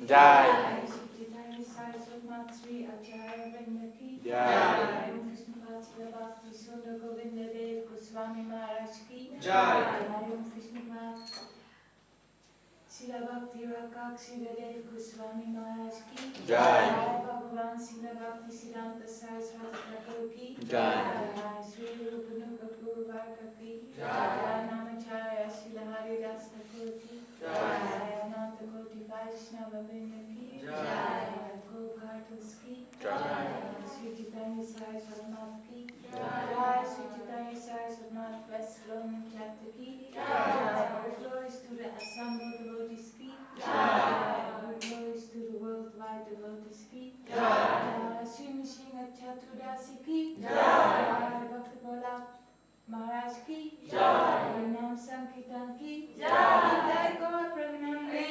Jai. Jai. Srila Bhakti Sridadev Goswami Maharaj ki Jai. Bhagavan Srila Bhakti Siddhanta Saraswati Thakur ki Jai. Sri Rupa Nupur Varga ki Jai. Namacharya Srila Haridas Thakur ki Jai. Ananta Koti Vaishnava Vrinda ki Jai. Go Kartals ki Jai. Sri Chaitanya Sai Sarnath ki Jai, Sri Chaitanya Sai Sarnath Vaislam Chapter ki Jai, all glories to the assembled devotees ki Jai, all glories to the worldwide devotees ki Jai, Sri Nrisimha Chaturdashi ki Jai, Bhakti Maharaj ki Jai, Nam Sankirtan ki Jai, Jai Gaur Premanandi.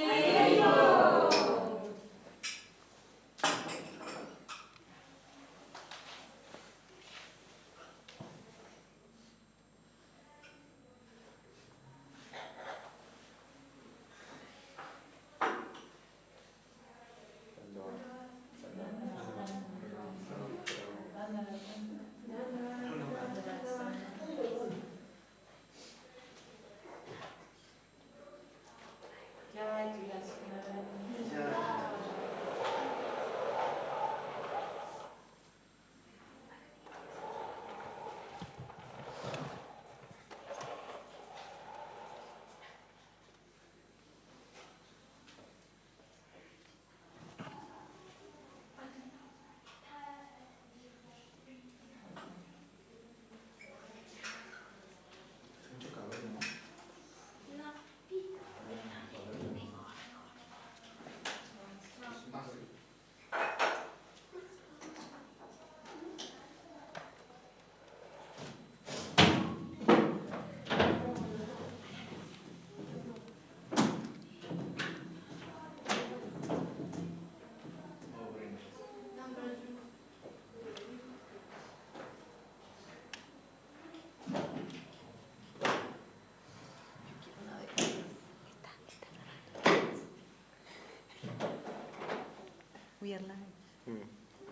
We are live.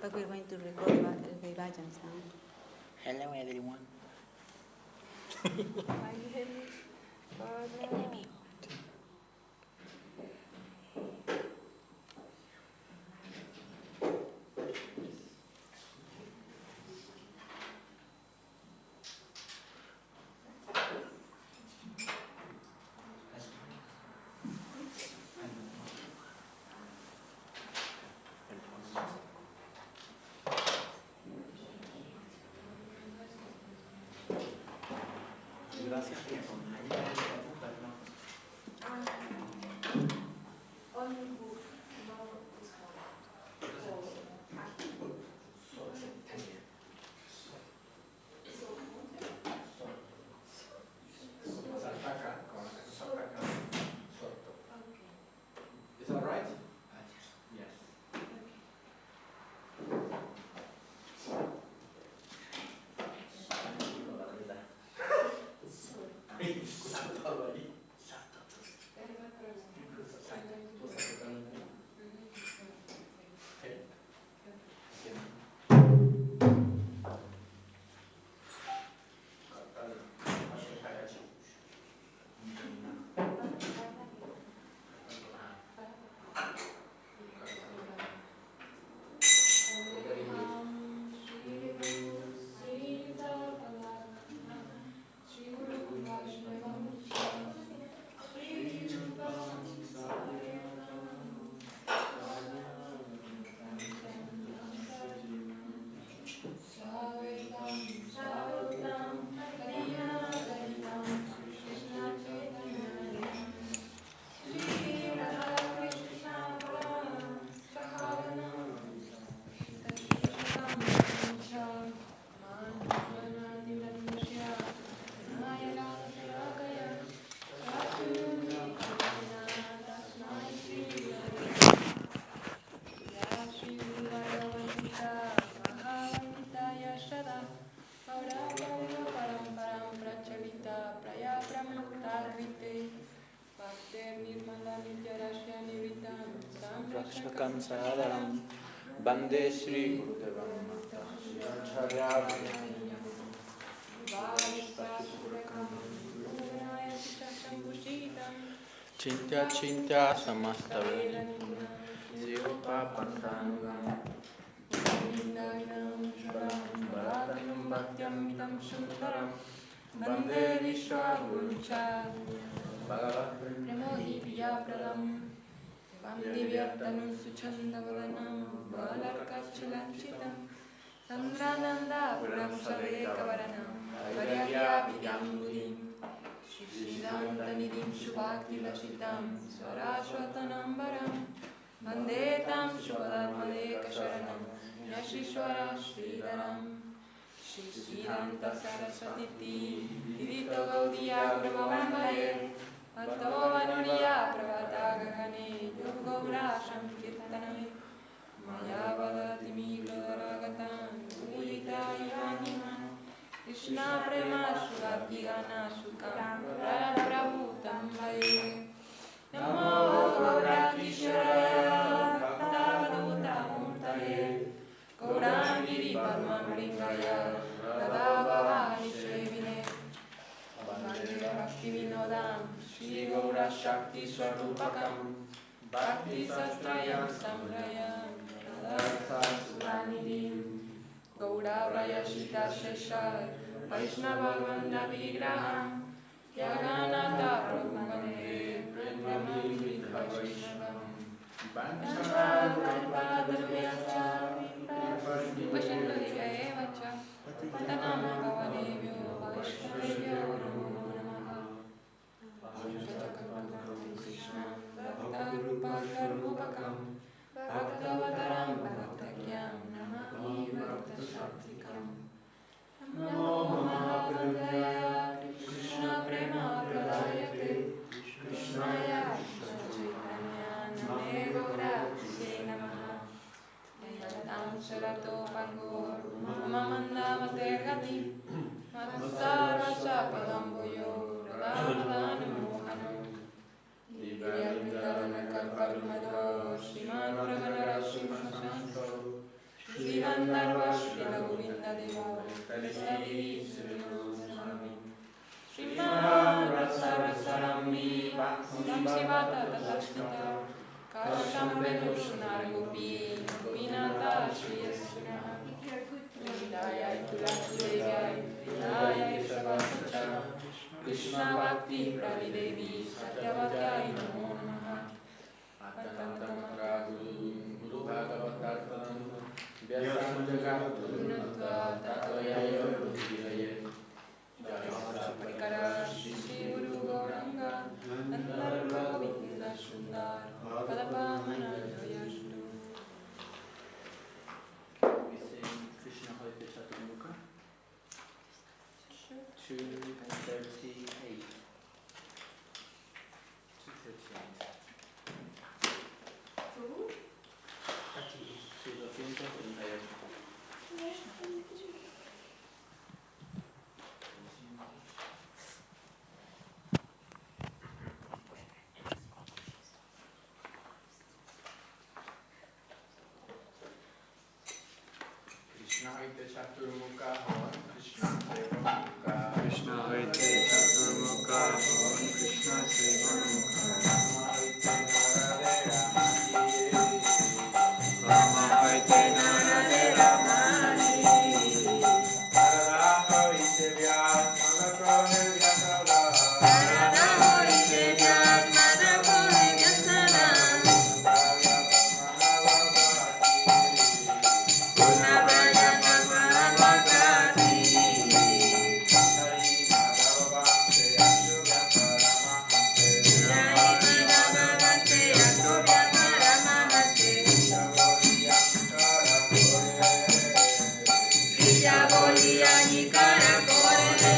But we're going to record the bhajans now. Hello everyone. Gracias. Is that right? Yes. Rakshakam Sadaram Bande Shri Gurudevam Chintya Chintya Samastavati Zirupapanthanugam Bharatam Bhaktyam Tam Sundaram Bande Vishwagurucha Bhagavat Premodi Piyapradam Bande Vyattanum Suchandavadanam Balarkachalanchitam Sandrananda Puramusadekavaranam Varyagya Vidyam Buddhim Shishidantanidim Shubhakti Lachitam Swarashvatanambaram Vandetam Shubhadharmadeka Sharanam Yashishwara Sridharam Shishidanta Saraswatiti Tirito Gaudiya Gurvambaye Atto Vanuriya Pravatagagane Yogaura Sankirtaname Maya Vadati Milodaragatan Udita Ivaniman Krishna Prema Shubhakti Gana Sukam Prabhutam Vaye Namo Gaurati Sharaya Bhaktavaduta Murtaye Gaurangiri Padmam Ringaya Radha Bhavani Shrevine Bhakti Vinodam Shri Gaura Shakti Svarupakam Bhakti Sastrayam Samrayam Radha Suranidhim Gaura Vraya Shita Sheshar Vaishnava Vanda Vigraham Yaganata Prabhuvande Prendamam Vaishnavam Vanchakalpadruyacha Vipashindu Divevacha Patanam Bhavanevyo Vaishnavevyo Namo Namaha Krishna Bhakta Rupa Karupakam Bhaktavataram Bhaktakyam Namami Bhakta Shaktikam Namo Mahavandaya Krishna Prema Pradayate Krishnaya Chaitanya Name Gaurati Namaha Yayatam Sharato Pangor Mamanda Matergati Matsara Shapadamboyo Radhamadana Mohanam Divyadvikarana Kalparumado Sriman Praganara Shimshanto Srivandarva Srila Govinda Devo Kalistadi Surino Sarami Sriman Rasarasarami Bhaktam Shivata Tatashita Kasham Venushnar Gopi Vinata Shriyasuna Vidaya Tulasudevaya Vidaya Savasacha Krishna Bhakti Pradidevi Satyavatyai Namo Namaha Atantamaka Guru Bhagavatartanam Vyasam Jagatu Natva Tatoyayo Rudiyaye Jaya Parikara Shri Guru Gauranga Antarva Govinda Sundar Padapamana Yashtu. We sing Krishna Hoite Chaturmukha 238. 238. Krishna Hoite Chaturmukha Hon Krishna Sevamukha Krishna Hoite Chaturmukha Hon Krishna Sevamukha Rama Hoite Narade Ramani Narada Hoite Vyas Madhakone Vyasada Narada Hoite Vyas Madhakone Vyasada Bolia y cara por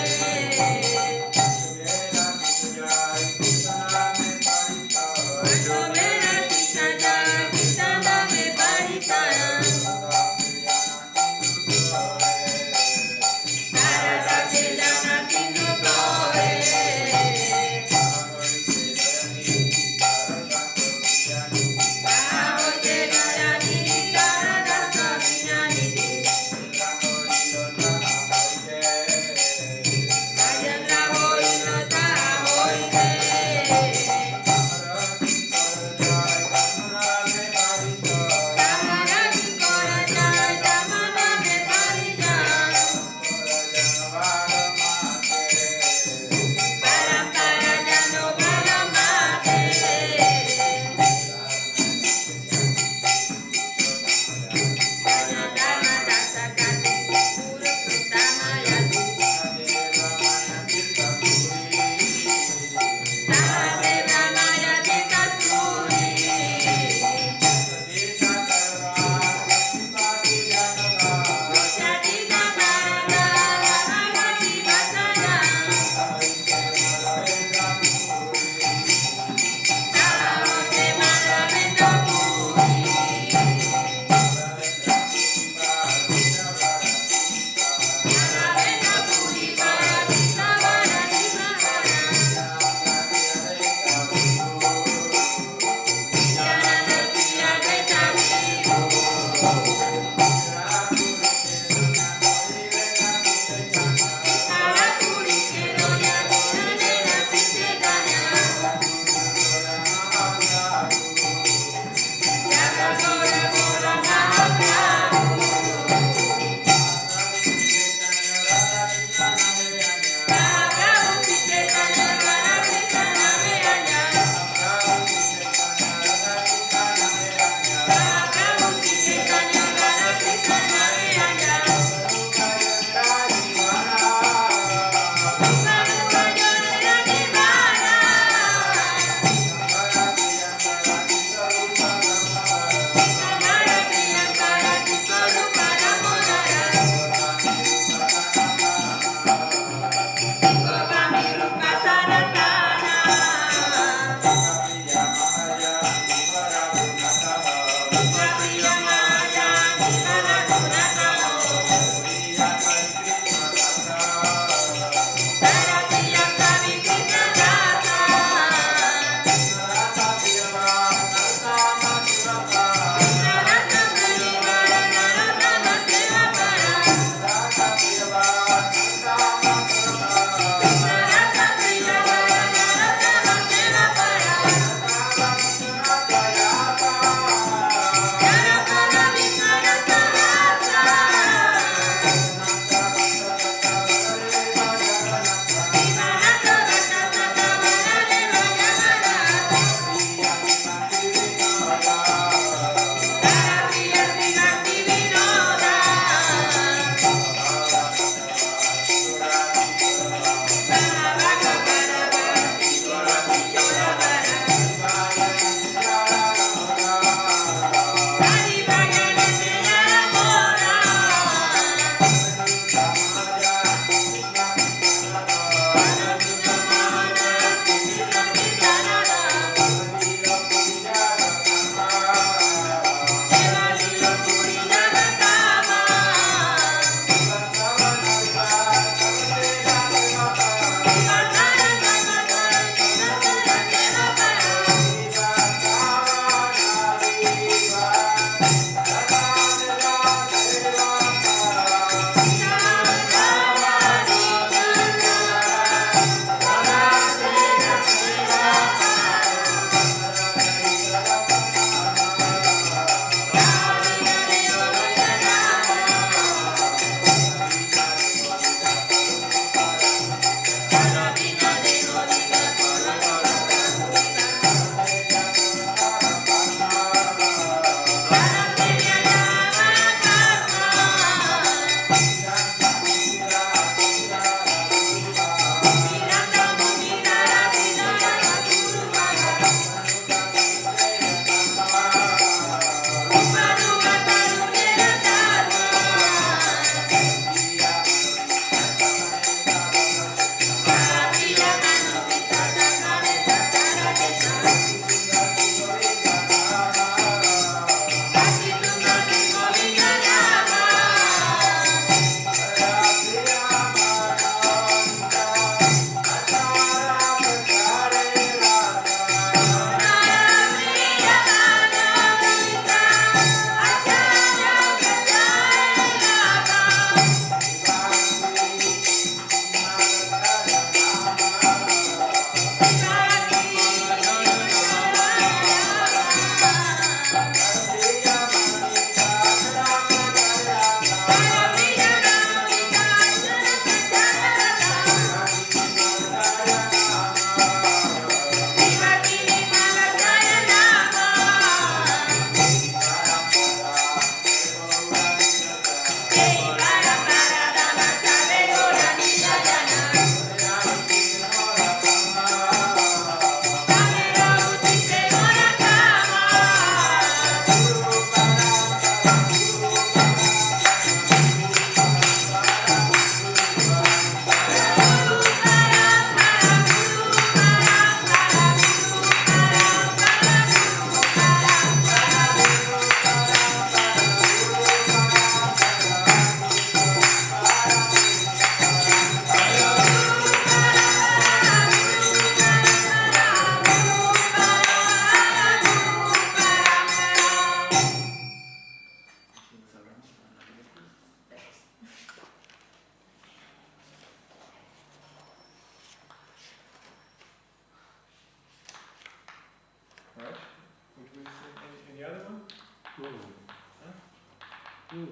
Which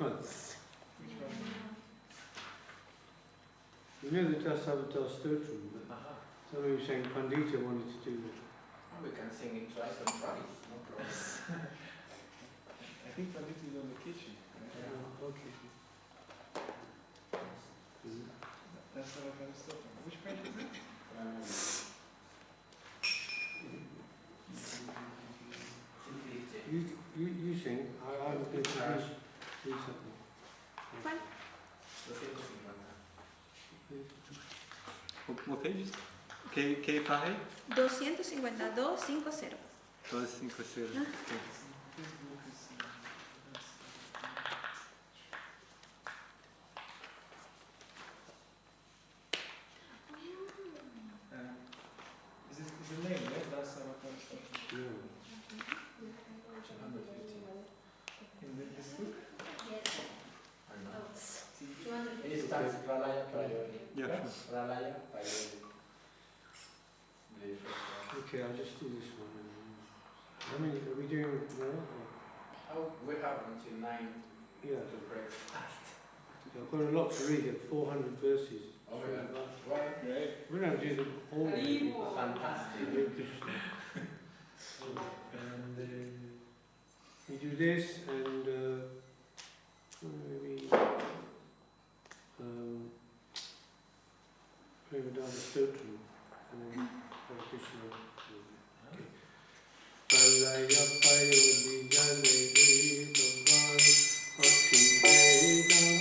one? You know the Dasavatar Stotram, but somebody was saying Pandita wanted to do that. We can sing it twice and thrice, no problem. I think Pandit is on vacation. Okay. That's how I kind of stuff. Which page is it? You sing. I'm going to do something. ¿Cuál? What pages? ¿Qué página? 252, 50. 250. Okay. Is the name, yeah? That's how I kind of stuff. Yeah. In this book? It starts Pralaya Priori. Yeah, sure. Pralaya Priori. The first one. Okay, I'll just do this one. How many are we doing more? Oh, we have until 9 Yeah. to break fast. I've got a lot to read. 400 verses. Oh, yeah. Well, Great. We're going to do them all. fantastic. Hare Krishna. And we do this and maybe Premadana Stotram and then Hare Krishna. Okay. Palaya Payodi Jale Bhagwan Bhakti Vedam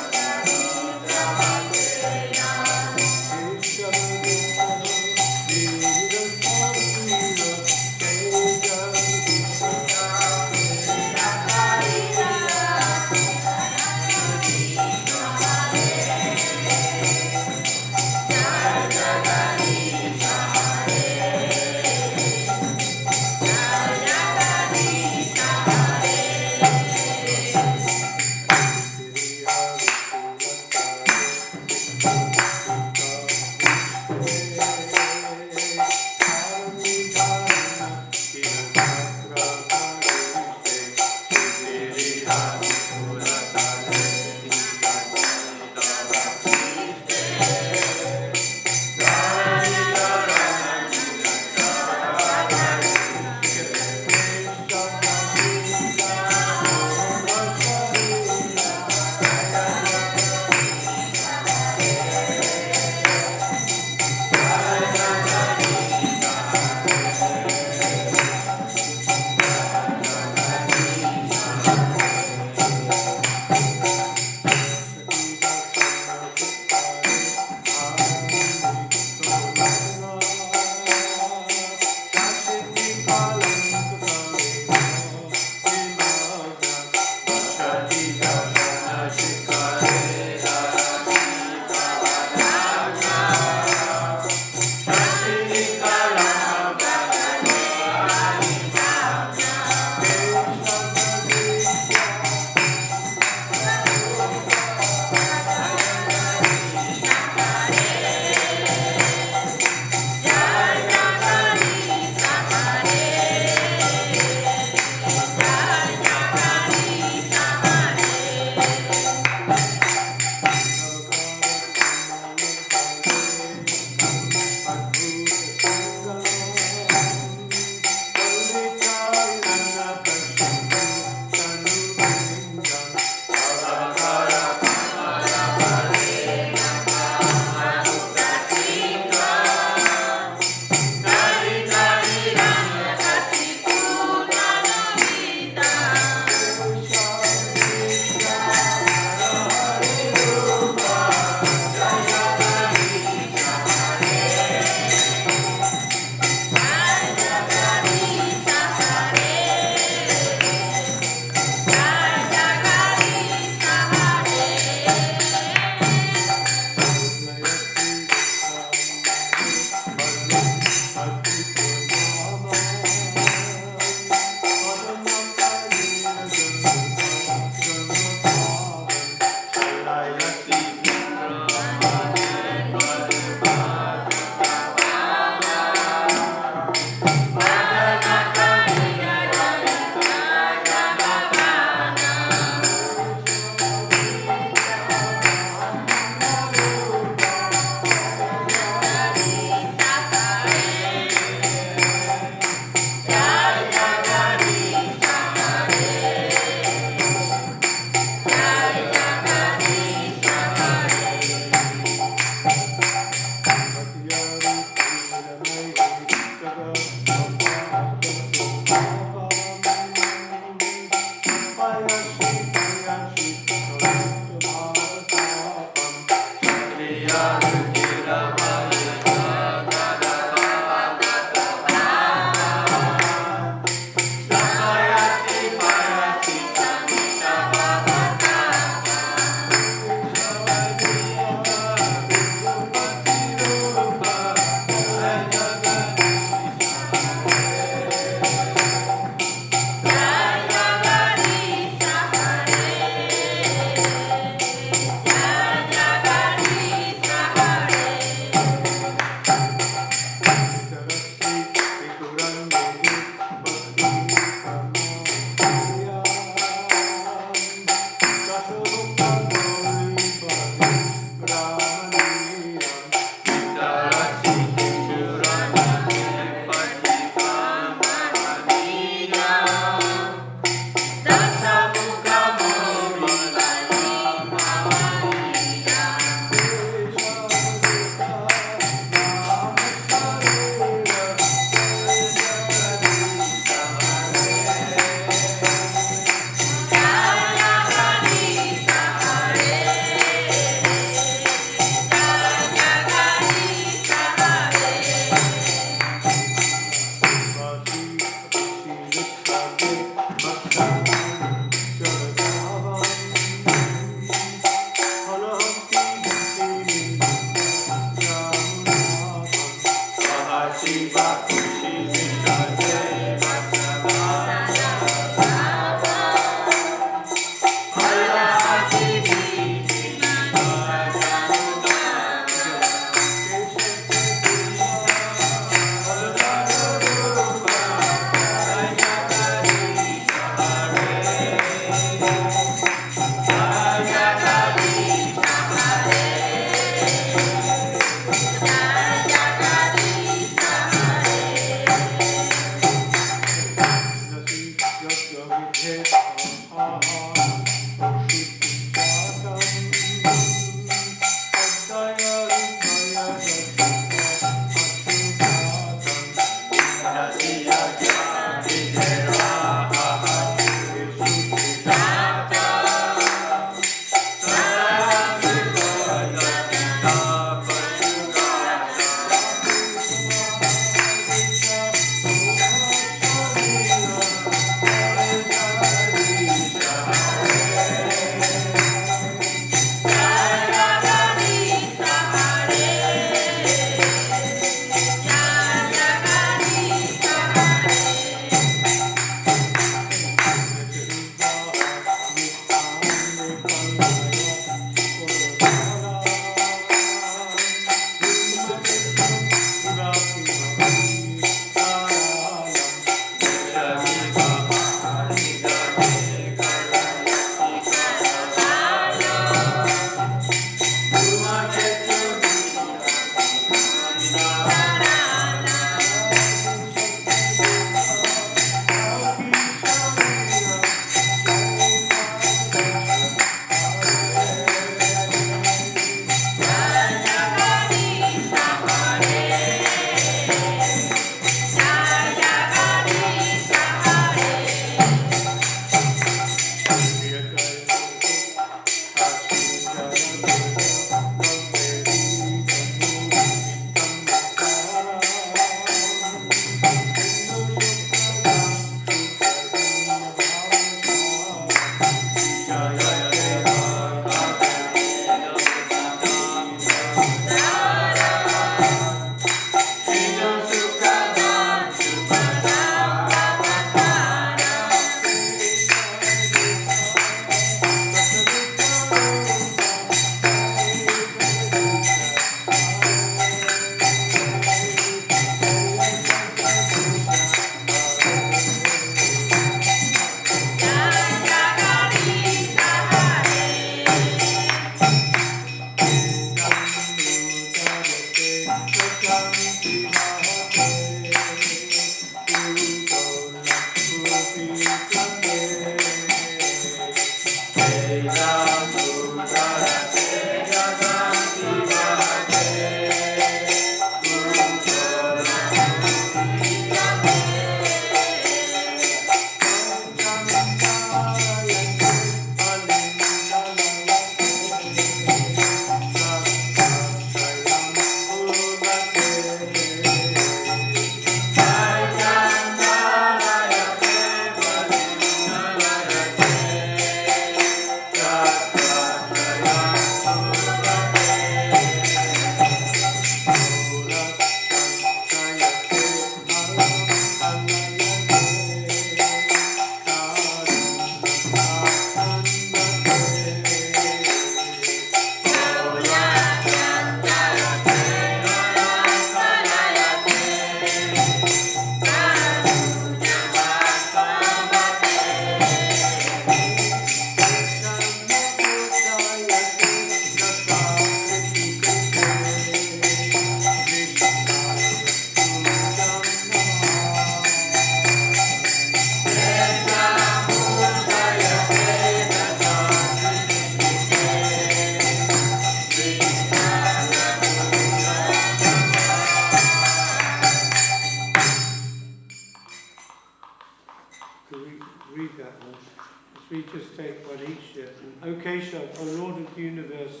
we just take one each. O Keshav, O Lord of the universe,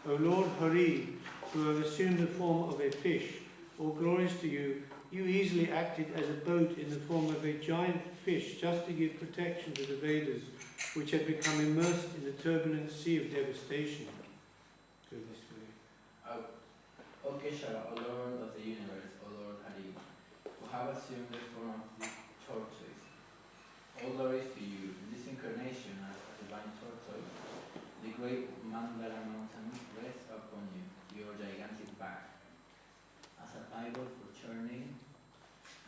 O Lord Hari, who have assumed the form of a fish, all glories to you. You easily acted as a boat in the form of a giant fish just to give protection to the Vedas, which had become immersed in the turbulent sea of devastation. Go this way. O Keshav, O Lord of the universe, O Lord Hari, who have assumed the form of the tortoise. All glories to you. In this incarnation as a divine tortoise, the great Mandara mountain rests upon you, your gigantic back, as a pivot for churning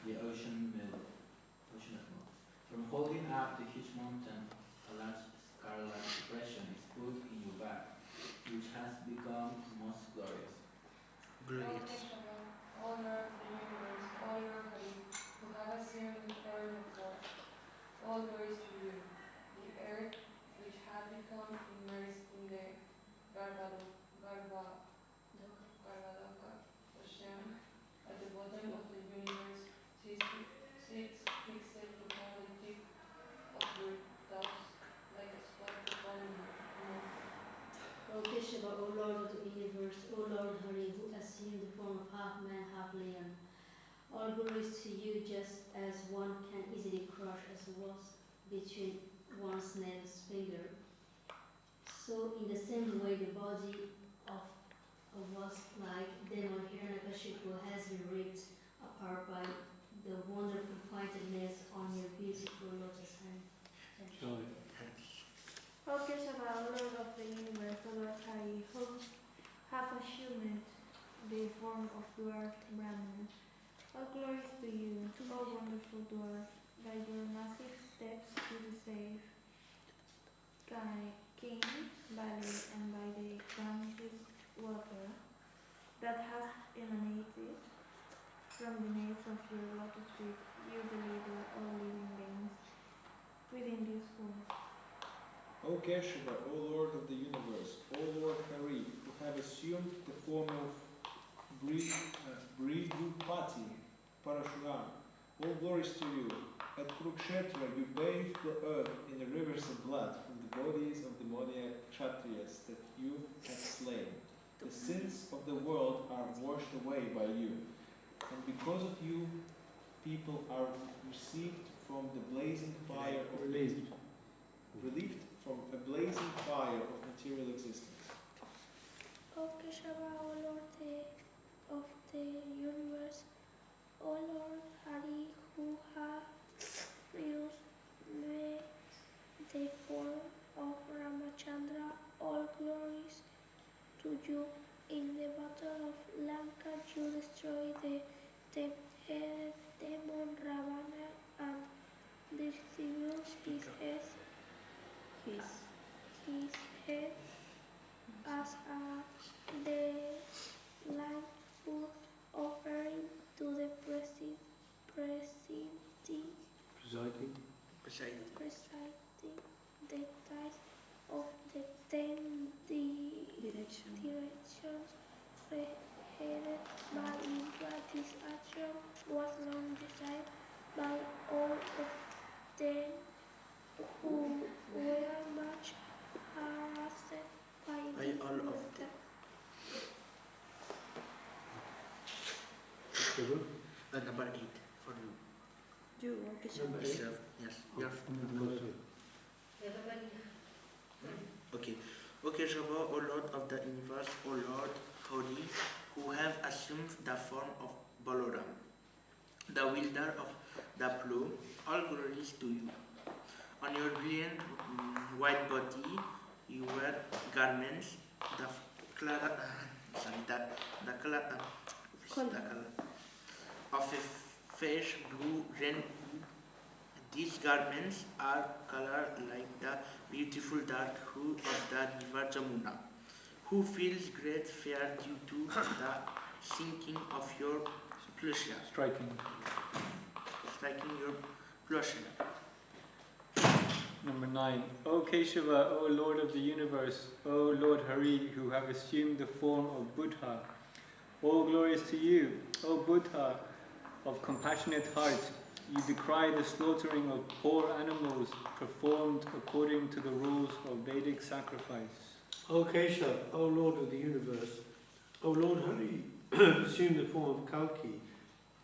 the ocean of milk. From holding up the huge mountain, a large Hashem, at the bottom of the universe, sits fixed upon the tip of your toes, like a spot upon the moon. O Keshava, O Lord of the universe, O Lord Hari, who assumed the form of half man, half lion, all glories to you, just as one can easily crush a wasp between one's nail's finger. So in the same way, the body of a wasp-like demon Hiranyakashipu has been ripped apart by the wonderful pointed nails on your beautiful lotus hand. O Keshava, O Lord of the universe, O Lord Hari, who have assumed the form of dwarf Brahman, all glories to you, O wonderful dwarf, by your massive steps to the safe king valley and by the Ganges water that has emanated from the nails of your lotus feet, you deliver all living beings within this world. O Keshava, O Lord of the universe, O Lord Hari, who have assumed the form of Bridupati, Parashuram, all glories to you. At Kurukshetra you bathed the earth in the rivers of blood from the bodies of the demoniac Kshatriyas that you have slain. The sins of the world are washed away by you, and because of you, people are received from the blazing fire of relieved from a blazing fire of material existence. O Keshava, O Lord of the universe, O Lord Hari, who have used the form of Ramachandra, all glories to you. In the battle of Lanka, you destroyed the ten-headed demon Ravana and distributed his head as a delightful offering to the presiding deities of the 10 directions headed by Indra. This action was long desired by all of them who were much harassed by all of them. Number 8 for you. You, Keshava. Yes, you Okay. Okay, Shava, O Lord of the universe, O Lord Hari, who have assumed the form of Balaram, the wielder of the plough, all glories to you. On your brilliant white body, you wear garments, the color of a fresh blue rainbow. These garments are colored like the beautiful dark hue of the river Jamuna, who feels great fear due to the sinking of your pleasure. Striking your pleasure. Number 9. O Keshava, O Lord of the universe, O Lord Hari, who have assumed the form of Buddha, all glories to you, O Buddha of compassionate heart. You decry the slaughtering of poor animals performed according to the rules of Vedic sacrifice. O Keshav, O Lord of the universe, O Lord Hari, assume the form of Kalki.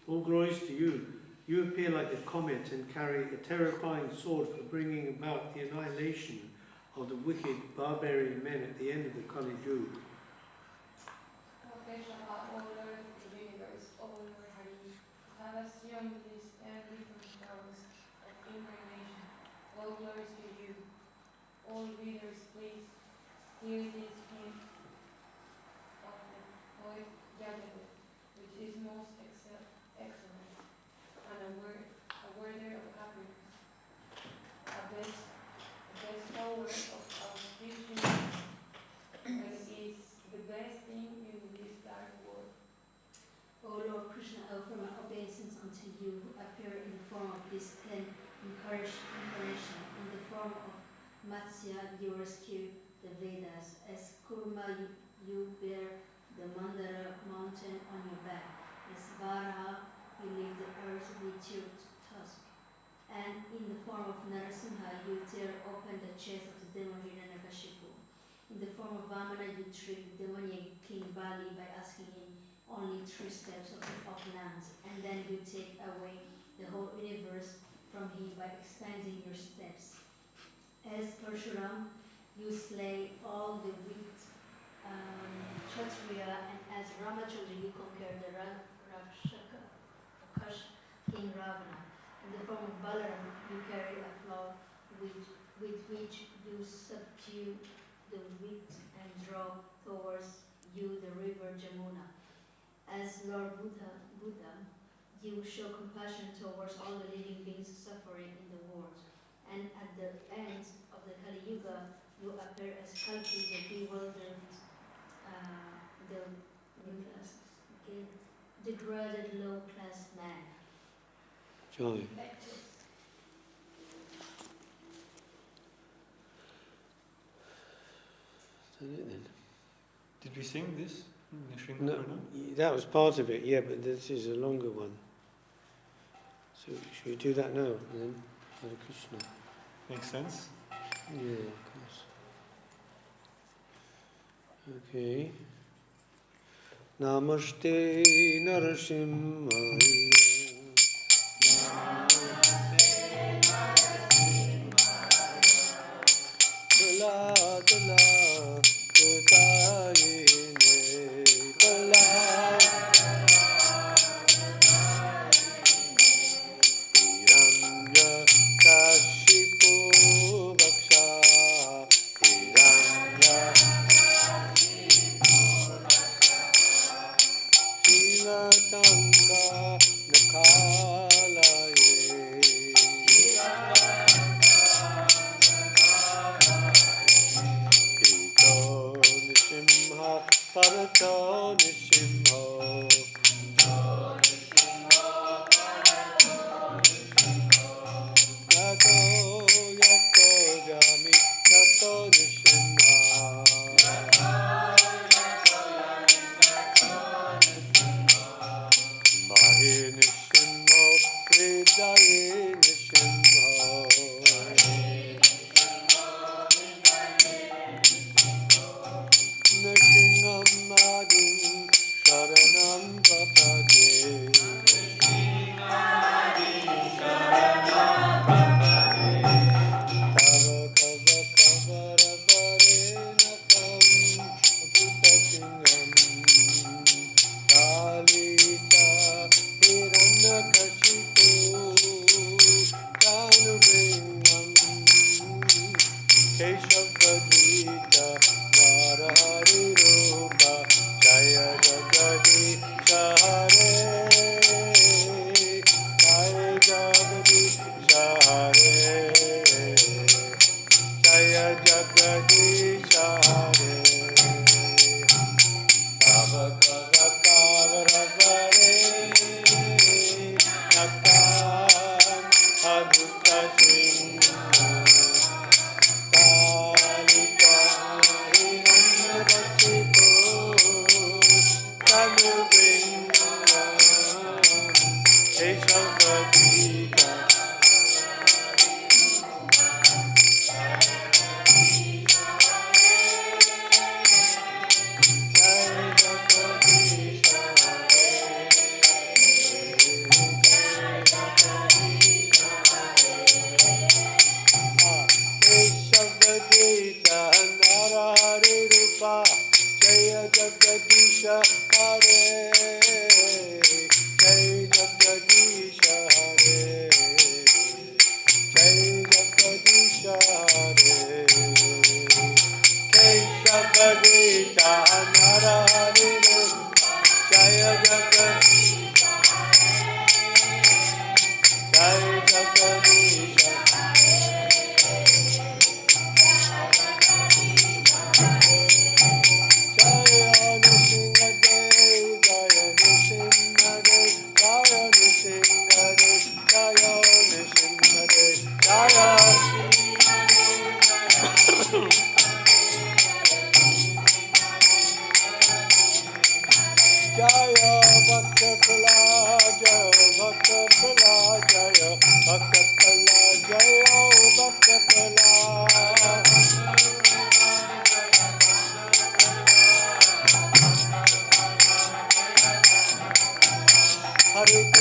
All glories to you. You appear like a comet and carry a terrifying sword for bringing about the annihilation of the wicked barbarian men at the end of the Kali Yuga. O Keshava, O Lord of the universe, O Lord Hari, have assumed these 10 different forms of incarnation. All glories to you. All readers, please hear this hymn of the poet Yadav, which is most excellent and a worthy of happiness, a bestower of auspicious, and is the best thing in this dark world. O Lord Krishna, I offer my obeisance unto you, who appear in the form of this 10 incarnation, in the form of Matsya, you rescue the Vedas. As Kurma, you bear the Mandara mountain on your back. As Varaha, you leave the earth with your tusk. And in the form of Nrisimha, you tear open the chest of the demon Hiranyakashipu. In the form of Vamana, you trick the demoniac King Bali by asking him only 3 steps of land, and then you take away the whole universe from him by expanding your steps. As Parshuram, you slay all the wicked Kshatriya, and as Ramachandra, you conquer the Rakshaka, King Ravana. In the form of Balaram, you carry a plough with which you subdue the wheat and draw towards you the river Jamuna. As Lord Buddha, you show compassion towards all the living beings suffering in the world. And at the end of the Kali Yuga, you appear as Kalki, the bewildered, degraded low-class man. Joy. Did we sing this? No, that was part of it, yeah, but this is a longer one. So should we do that now then? Hare Krishna. Makes sense? Yeah, of course. Okay. Namaste Nrisimhaya. Dula dula dudayine dula. Hiranya kashipu vaksha. Hiranya Shilatanga nakalaye. Ito Nrisimha Parato Nrisimha. Yato yato jami yato Nrisimha. Mahe Nrisimha Tridandi Nrisimha. Nrisimham Adin Sharanam Prapade. Tava kava kavara parenakam Bhuta Singham. Kalita Hiranyakashipu Tanubringam. Keshavadvita Narahari Rupa Jaya Jagadisha Hare. Jaya Jagadisha Hare. Jaya Jagadisha Hare. Tava kava kavara parenakam Bhuta Singham. Kalita Hiranyakashipu Tanubringam. Keshavadvita Jaya Jagadisha Keshavadvita Narahari Rupa Jaya Jagadisha Hare. Jaya Jagadisha Hare. Jaya Jagadisha Hare. Keshavadvita Narahari Rupa Jaya Jagadisha. Jaya Jagadisha. Jaya Nrisimha Dev, Jaya Nrisimha Dev, Jaya Nrisimha Dev, Jaya Nrisimha Dev, Jaya Hare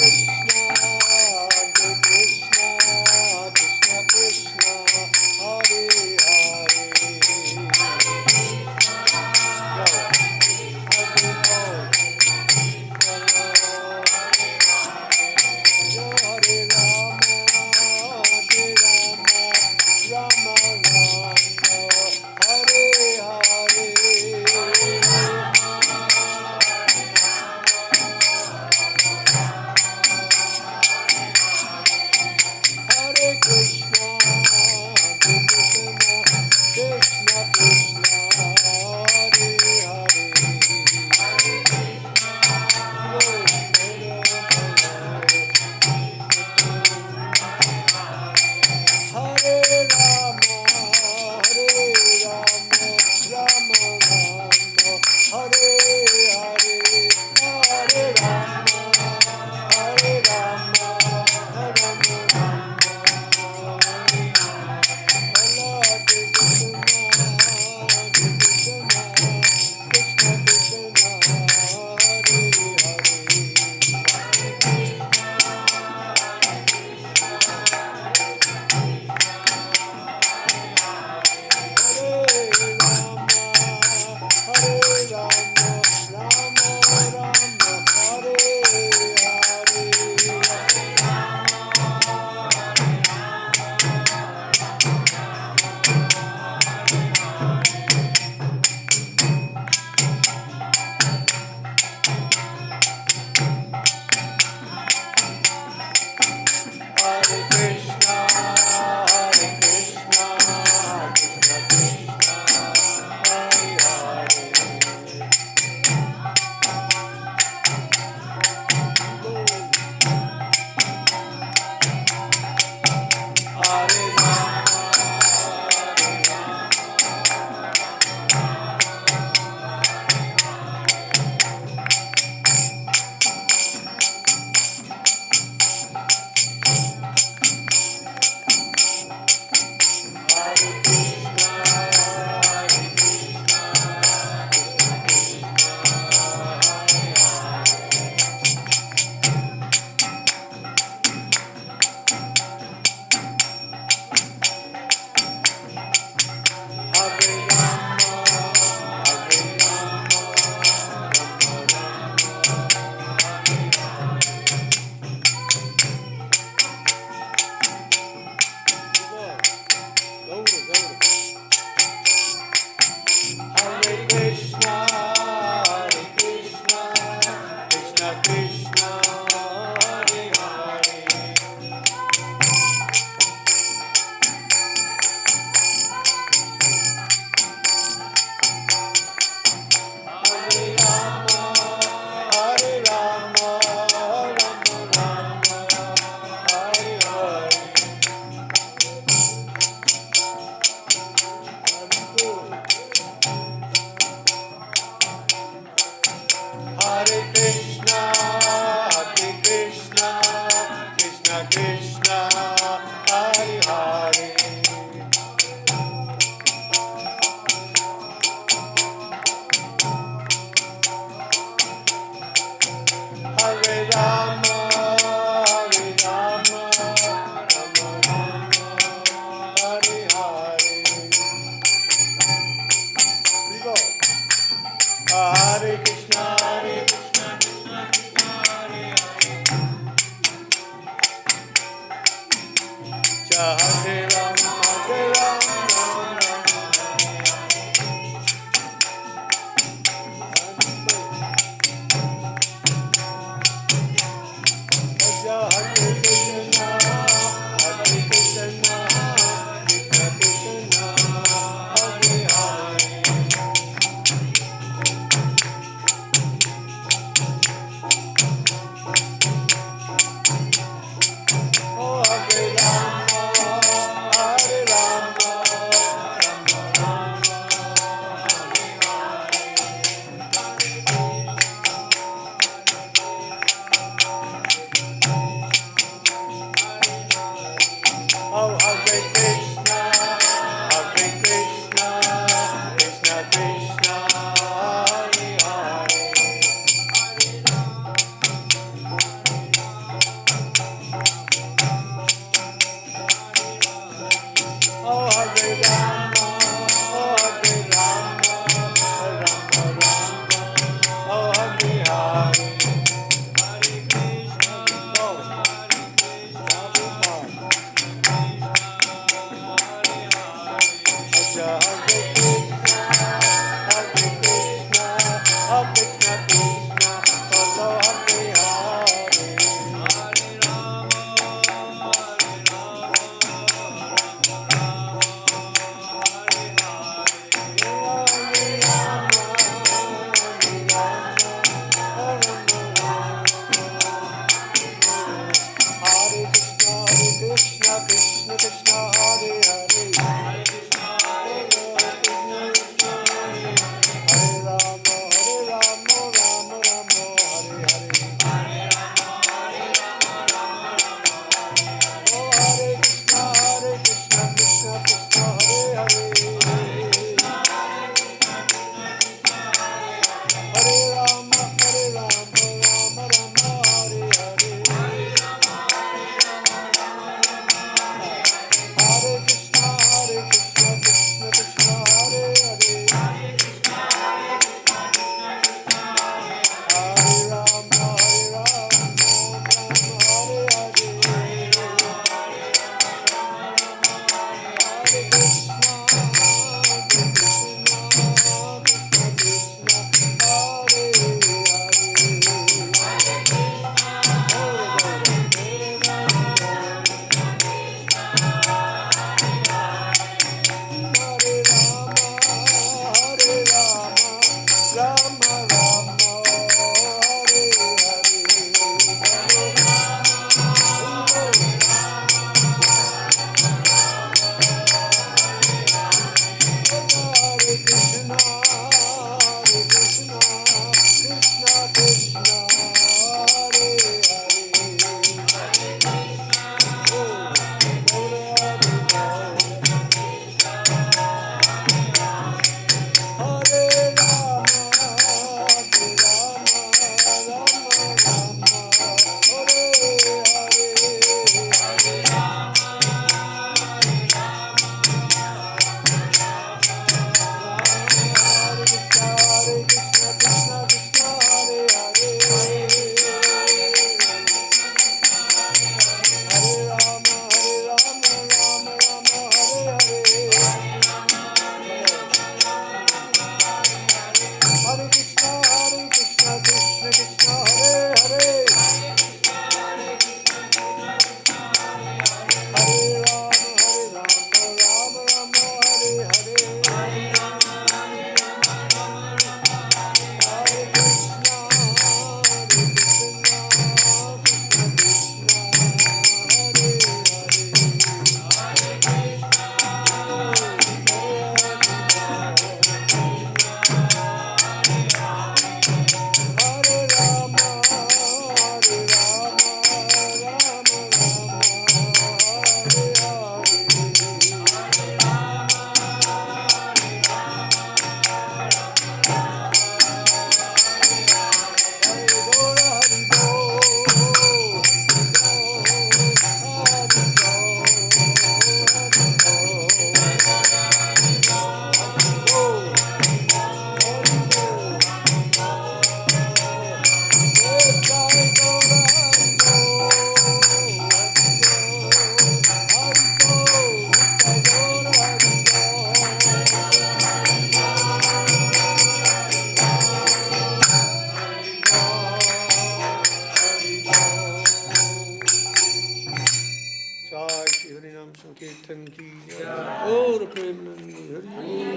Sankirtan ki jai. Gaur Premanandi Hari.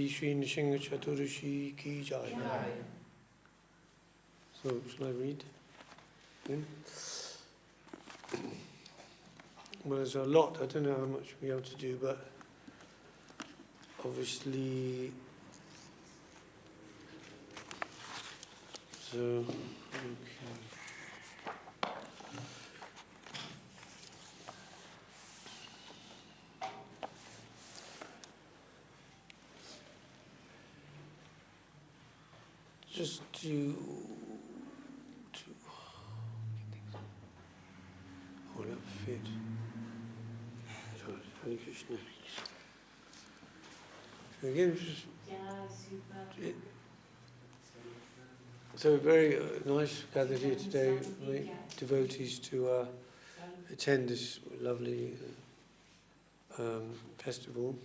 Shri Nrisimha Chaturdashi ki jai. So, shall I read? Well, there's a lot. I don't know how much we'll be able to do, but obviously, so, okay. Just to hold up fit. Hare Krishna. So again, so very nice gathered here today, devotees to attend this lovely festival.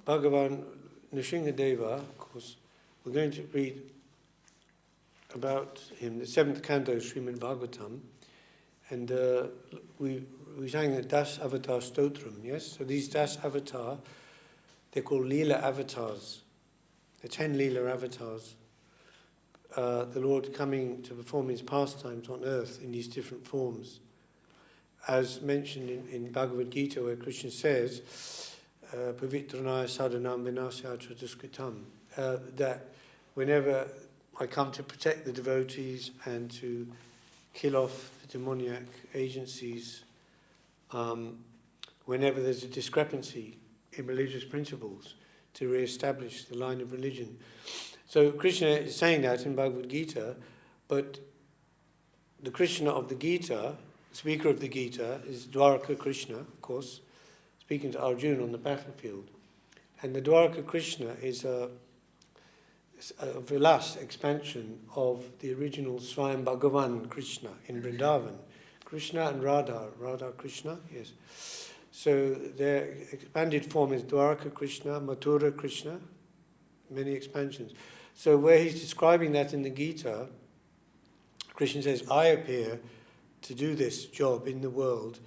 Bhagavan Nrisimha Deva, of course, we're going to read about him, the 7th canto, Srimad Bhagavatam, and we sang the Das Avatar Stotram, yes? So these Das Avatar, they're called Leela avatars, the 10 Leela avatars. The Lord coming to perform his pastimes on earth in these different forms. As mentioned in Bhagavad Gita, where Krishna says, Pavitranaya sadhanam vinasya traduskritam, that whenever I come to protect the devotees and to kill off the demoniac agencies, whenever there's a discrepancy in religious principles, to re-establish the line of religion. So Krishna is saying that in Bhagavad Gita, but the Krishna of the Gita, speaker of the Gita, is Dwaraka Krishna, of course, speaking to Arjuna on the battlefield. And the Dwaraka Krishna is a vilas expansion of the original Swayam Bhagavan Krishna in Vrindavan. Krishna and Radha Krishna, yes. So their expanded form is Dwaraka Krishna, Mathura Krishna, many expansions. So where he's describing that in the Gita, Krishna says, I appear to do this job in the world,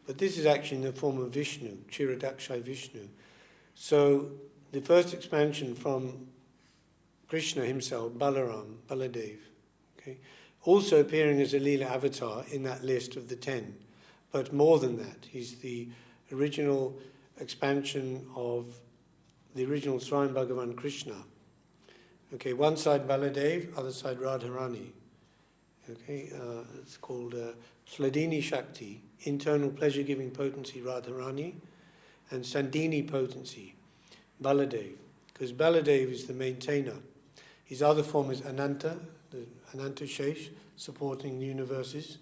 but this is actually in the form of Vishnu, Kshirodakshai Vishnu. So the first expansion from Krishna himself, Baladev, okay, also appearing as a Leela avatar in that list of the 10. but more than that. He's the original expansion of the original Swayam Bhagavan Krishna. Okay, one side Baladev, other side Radharani. Okay, it's called Tridandi Shakti, internal pleasure-giving potency Radharani, and Sandini potency Baladev, because Baladev is the maintainer. His other form is Ananta, the Ananta Shesh, supporting the universes,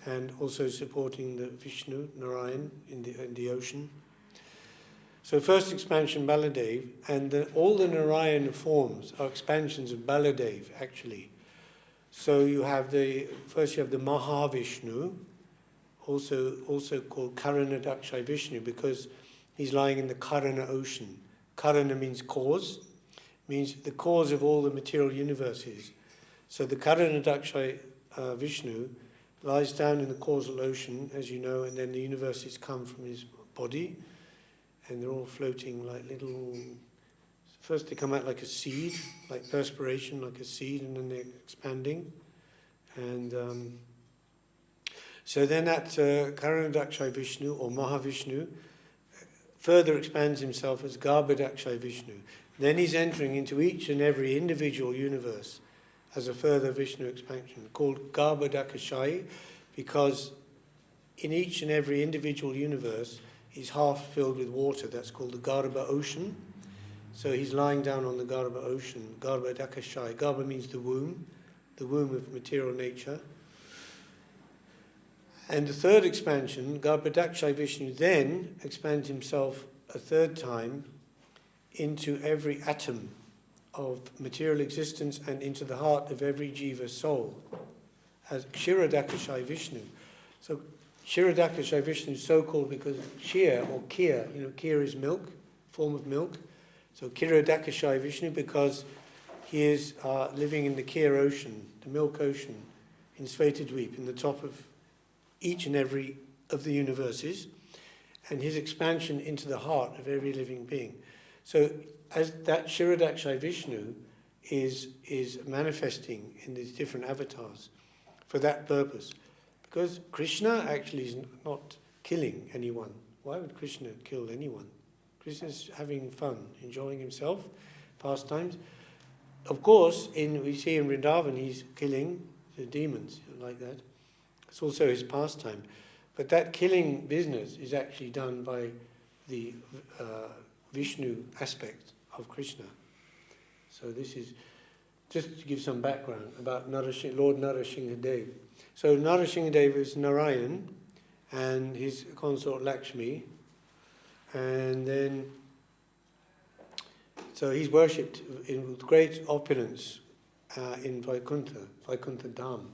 and also supporting the Vishnu, Narayan, in the ocean. So first expansion Baladev, and all the Narayana forms are expansions of Baladev, actually. So you have the Mahavishnu, also called Karanadakshay Vishnu, because he's lying in the Karana ocean. Karana means cause, means the cause of all the material universes. So the Karanadakshay Vishnu lies down in the causal ocean, as you know, and then the universes come from his body, and they're all floating like little... First they come out like a seed, like perspiration, like a seed, and then they're expanding. And so then that Karanadakshay Vishnu, or Mahavishnu, further expands himself as Garbhadakshay Vishnu. Then he's entering into each and every individual universe as a further Vishnu expansion, called Garbhadakshay, because in each and every individual universe is half filled with water. That's called the Garbha ocean. So he's lying down on the Garbha ocean, Garbhadakshay. Garbha means the womb of material nature. And the third expansion, Garbhadakshay Vishnu, then expands himself a third time into every atom of material existence and into the heart of every jiva soul, as Kshiradakashay Vishnu. So Kshiradakashay Vishnu is so called because Kshir, or Kir, Kir is milk, form of milk. So Kshiradakashay Vishnu, because he is living in the Kir ocean, the milk ocean, in Svetadweep, in the top of each and every of the universes, and his expansion into the heart of every living being. So as that Kshiradakashay Vishnu is manifesting in these different avatars for that purpose. Because Krishna actually is not killing anyone. Why would Krishna kill anyone? Krishna's having fun, enjoying himself, pastimes. Of course, we see in Vrindavan he's killing the demons like that. It's also his pastime. But that killing business is actually done by the Vishnu aspect of Krishna. So this is just to give some background about Lord Nrisimha Dev. So Nrisimha Dev is Narayan and his consort Lakshmi, and then so he's worshipped with great opulence in Vaikuntha Dham.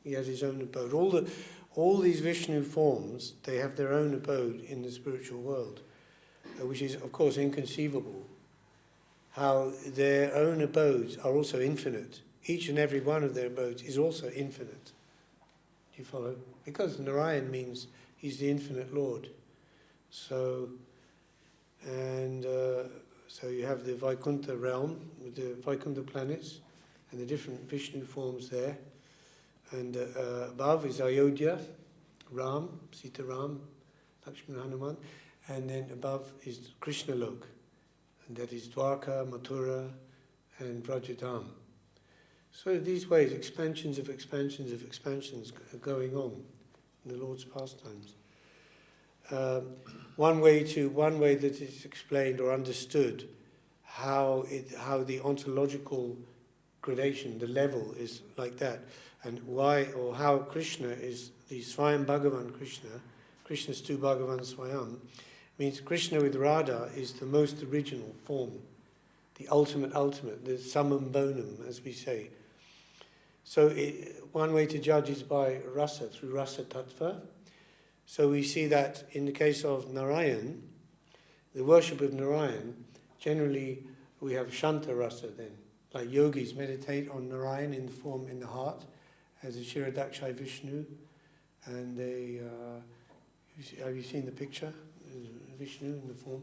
He has his own abode. All these Vishnu forms, they have their own abode in the spiritual world, which is, of course, inconceivable. How their own abodes are also infinite. Each and every one of their abodes is also infinite. Do you follow? Because Narayan means he's the infinite Lord. So you have the Vaikuntha realm with the Vaikuntha planets and the different Vishnu forms there. And above is Ayodhya, Ram, Sita Ram, Lakshmana Hanuman, and then above is Krishna Lok, and that is Dwarka, Mathura, and Vrajadam. So these ways, expansions of expansions of expansions are going on in the Lord's pastimes. One way that is explained or understood how the ontological gradation, the level is like that, and why or how Krishna is the Swayam Bhagavan Krishna, Krishna's tu Bhagavan Swayam, means Krishna with Radha is the most original form, the ultimate, the summum bonum, as we say. So one way to judge is by rasa, through rasa tattva. So we see that in the case of Narayan, the worship of Narayan, generally we have Shanta rasa then. Like yogis meditate on Narayan in the form in the heart as a Kshiradakashay Vishnu, and they have you seen the picture? Vishnu in the form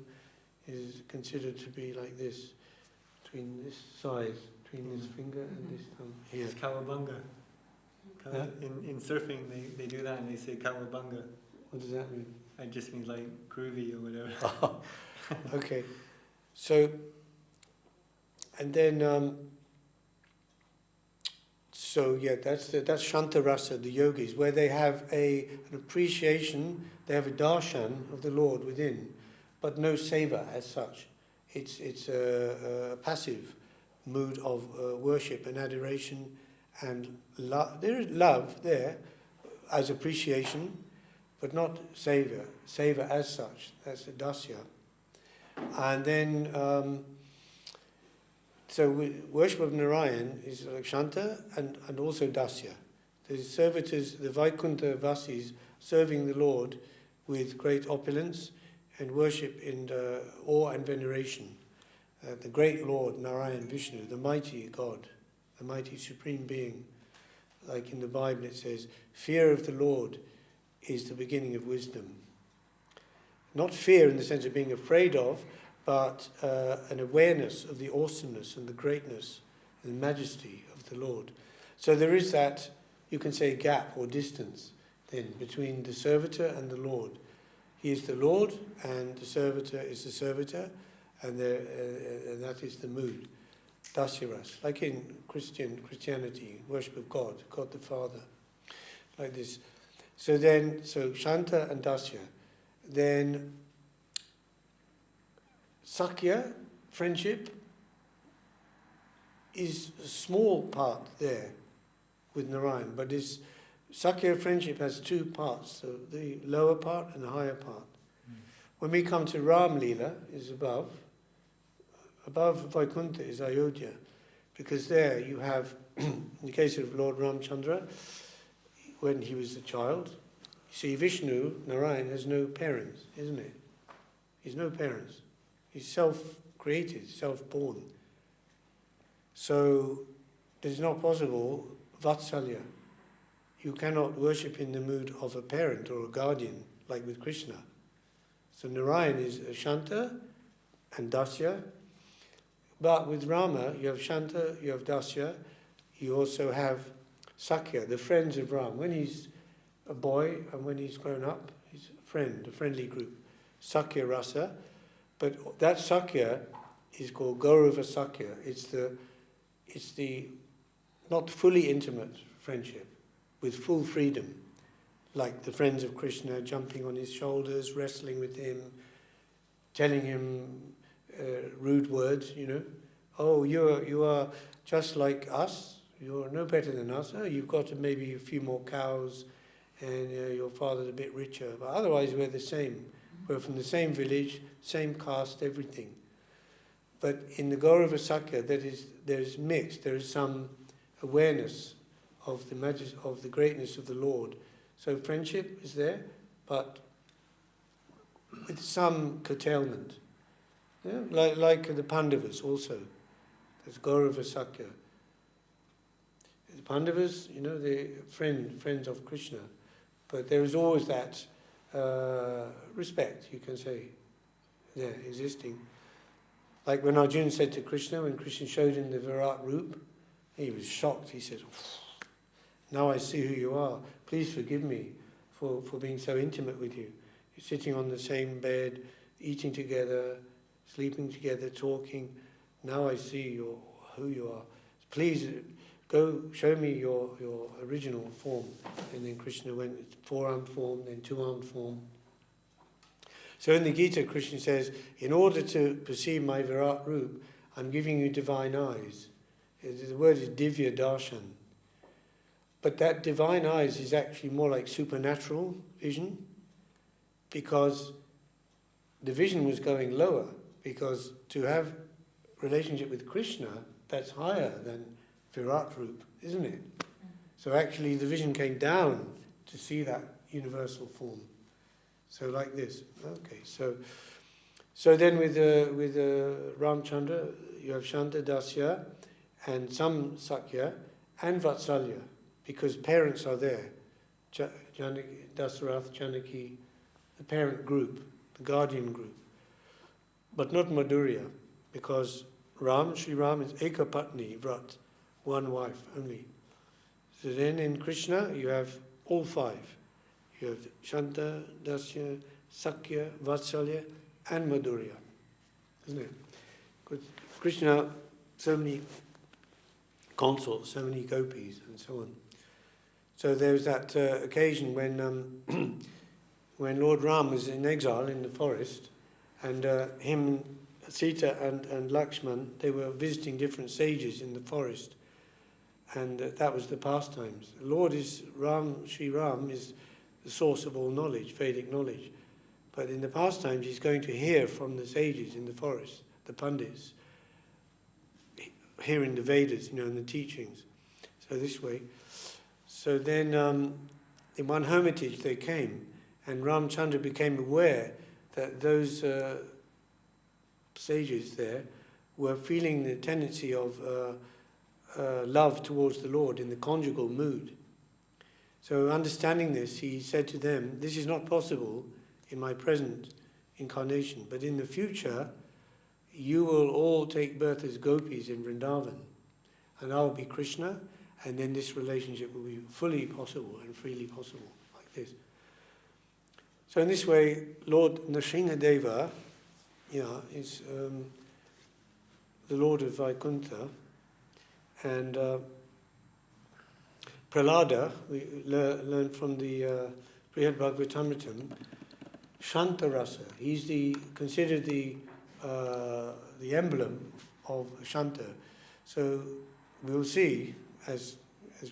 is considered to be like this, between this size, between this finger and this thumb here. It's Kawabanga. In surfing they do that and they say Kawabanga. What does that mean? It just means like groovy or whatever. Okay. So, and then, so yeah, that's Shanta Rasa, the yogis, where they have an appreciation, they have a darshan of the Lord within, but no seva as such. It's a passive mood of worship and adoration and love. There is love there as appreciation, but not seva as such. That's a dasya. And then, so worship of Narayan is like Shanta and also dasya. The servitors, the Vaikuntha Vasis, serving the Lord with great opulence and worship in awe and veneration. The great Lord, Narayan Vishnu, the mighty God, the mighty Supreme Being. Like in the Bible it says, fear of the Lord is the beginning of wisdom. Not fear in the sense of being afraid of, but an awareness of the awesomeness and the greatness and the majesty of the Lord. So there is that, you can say, gap or distance then between the servitor and the Lord. He is the Lord and the servitor is the servitor, and that is the mood, dasyaras, like in Christianity, worship of God the Father, like this. So Shanta and Dasya. Then Sakya, friendship, is a small part there with Narayan, but this Sakya friendship has two parts, so the lower part and the higher part. When we come to Ram Leela, is above Vaikuntha is Ayodhya, because there you have, in the case of Lord Ramchandra, when he was a child, you see Vishnu, Narayan, has no parents, isn't it? He's no parents. He's self-created, self-born. So it is not possible, Vatsalya. You cannot worship in the mood of a parent or a guardian, like with Krishna. So Narayan is Shanta and Dasya. But with Rama, you have Shanta, you have Dasya, you also have Sakya, the friends of Ram. When he's a boy and when he's grown up, he's a friend, a friendly group. Sakya Rasa. But that Sakya is called Gaurava Sakya. It's the not fully intimate friendship with full freedom, like the friends of Krishna jumping on his shoulders, wrestling with him, telling him rude words, Oh, you are just like us. You're no better than us. Oh, you've got maybe a few more cows, and your father's a bit richer. But otherwise, we're the same. We're from the same village, same caste, everything. But in the Gaurava Sakya, there's mixed. There is some awareness of the greatness of the Lord. So friendship is there, but with some curtailment. Yeah? Like the Pandavas also. There's Gaurava Sakya. The Pandavas, they're friends of Krishna. But there is always that respect, you can say, there existing. Like when Arjuna said to Krishna, when Krishna showed him the Virat Rup, he was shocked. He said, now I see who you are. Please forgive me for being so intimate with you. You're sitting on the same bed, eating together, sleeping together, talking. Now I see who you are. Please go show me your original form. And then Krishna went four-armed form, then two-armed form. So in the Gita, Krishna says, in order to perceive my Virat Rup, I'm giving you divine eyes. The word is Divya Darshan. But that divine eyes is actually more like supernatural vision, because the vision was going lower, because to have relationship with Krishna, that's higher than Virat Rup, isn't it? So actually the vision came down to see that universal form. So like this. Okay, so then with Ramchandra, you have Shanta, Dasya, and some Sakya, and Vatsalya, because parents are there. Dasarath, Janaki, the parent group, the guardian group. But not Madhurya, because Sri Ram is Ekapatni Vrat, one wife only. So then in Krishna you have all five. You have Shanta, Dasya, Sakya, Vatsalya, and Madhurya. Isn't it? Because Krishna, so many consorts, so many gopis, and so on. So there was that occasion when when Lord Ram was in exile in the forest, and him, Sita, and Lakshman, they were visiting different sages in the forest, and that was the pastimes. The Lord is Ram, Sri Ram is the source of all knowledge, Vedic knowledge. But in the pastimes, he's going to hear from the sages in the forest, the Pandits, hearing the Vedas, and the teachings. So this way. So then, in one hermitage they came, and Ramchandra became aware that those sages there were feeling the tendency of love towards the Lord in the conjugal mood. So understanding this, he said to them, this is not possible in my present incarnation, but in the future, you will all take birth as gopis in Vrindavan, and I will be Krishna, and then this relationship will be fully possible and freely possible, like this. So in this way, Lord Nrisimha Deva, is the Lord of Vaikuntha, and Prahlada, we learned from the Brihad Bhagavatamritam, Shantarasa. He's considered the emblem of Shanta. So we'll see, as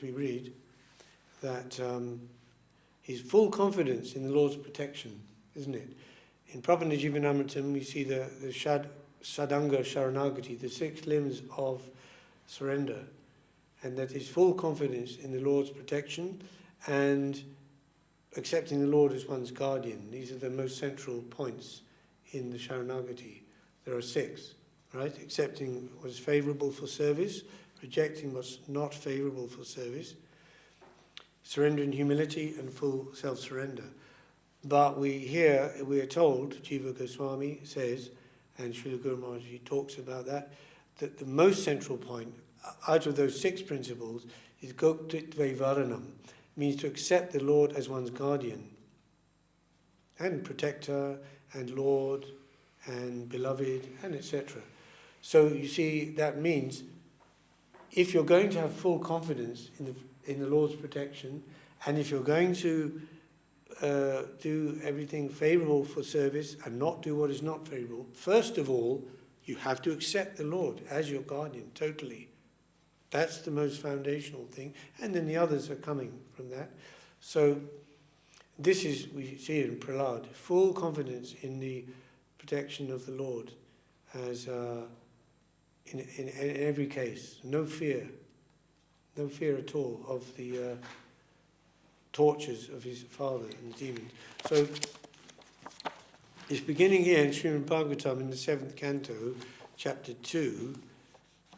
we read, that his full confidence in the Lord's protection, isn't it? In Prabhupada Jivanamritam, we see the Sadanga Sharanagati, the 6 limbs of surrender, and that his full confidence in the Lord's protection and accepting the Lord as one's guardian. These are the most central points in the Sharanagati. There are 6, right? Accepting what's favourable for service, rejecting what's not favourable for service, surrender in humility, and full self-surrender. But we are told, Jiva Goswami says, and Srila Guru Maharaj talks about that the most central point out of those 6 principles is Goptitve Varanam, means to accept the Lord as one's guardian and protector and Lord and beloved and etc. So you see, that means if you're going to have full confidence in the Lord's protection, and if you're going to do everything favourable for service and not do what is not favourable, first of all, you have to accept the Lord as your guardian, totally. That's the most foundational thing, and then the others are coming from that. So this is, we see it in Prahlad, full confidence in the protection of the Lord as in every case, no fear at all of the tortures of his father and demons. So it's beginning here in Srimad Bhagavatam in the 7th canto, chapter 2.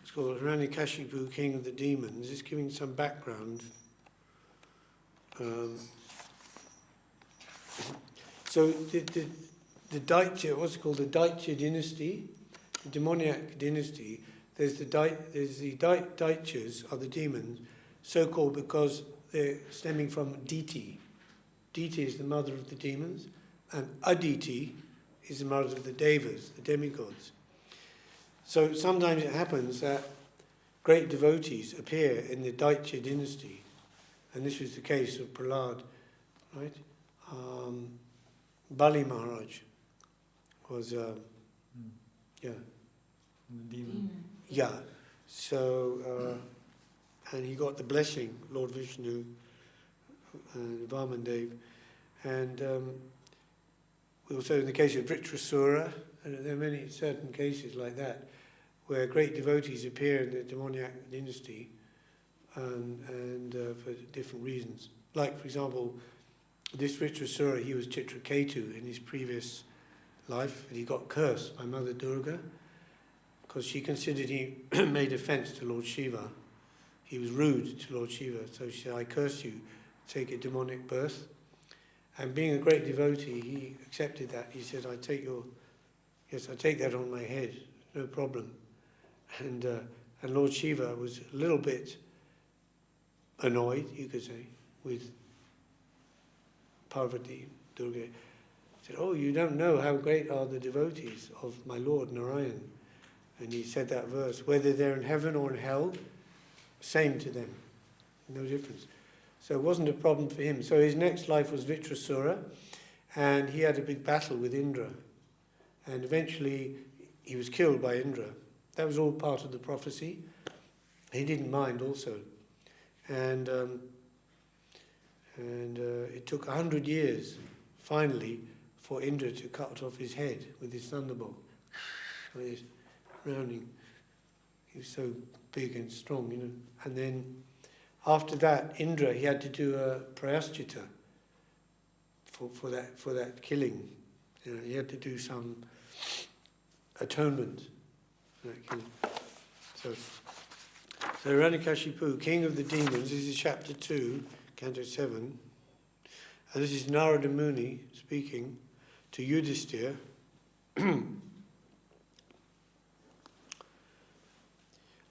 It's called Hiranyakashipu, King of the Demons. It's giving some background. So the Daitya, what's it called, the Daitya dynasty, the demoniac dynasty. There's the Daityas are the demons, so called because they're stemming from Diti. Diti is the mother of the demons, and Aditi is the mother of the Devas, the demigods. So sometimes it happens that great devotees appear in the Daitya dynasty, and this was the case of Prahlad, right? Bali Maharaj was, Demon. Yeah. So, and he got the blessing, Lord Vishnu, Vamandev, and also in the case of Vritrasura, and there are many certain cases like that, where great devotees appear in the demoniac dynasty, and for different reasons. Like, for example, this Vritrasura, he was Chitraketu in his previous life, and he got cursed by Mother Durga, because she considered he made offence to Lord Shiva. He was rude to Lord Shiva, so she said, I curse you, take a demonic birth. And being a great devotee, he accepted that. He said, I take that on my head, no problem. And Lord Shiva was a little bit annoyed, you could say, with Parvati, Durga, said, "Oh, you don't know how great are the devotees of my Lord Narayan." And he said that verse, whether they're in heaven or in hell, same to them, no difference. So it wasn't a problem for him. So his next life was Vitrasura, and he had a big battle with Indra. And eventually he was killed by Indra. That was all part of the prophecy. He didn't mind also. And it took 100 years, finally, for Indra to cut off his head with his thunderbolt. With his rounding. He was so big and strong, you know. And then after that, Indra, he had to do a prayaschita for that killing. You know, he had to do some atonement for that killing. So Hiranyakashipu, king of the demons, this is chapter 2, canto 7. And this is Narada Muni speaking to Yudhisthira.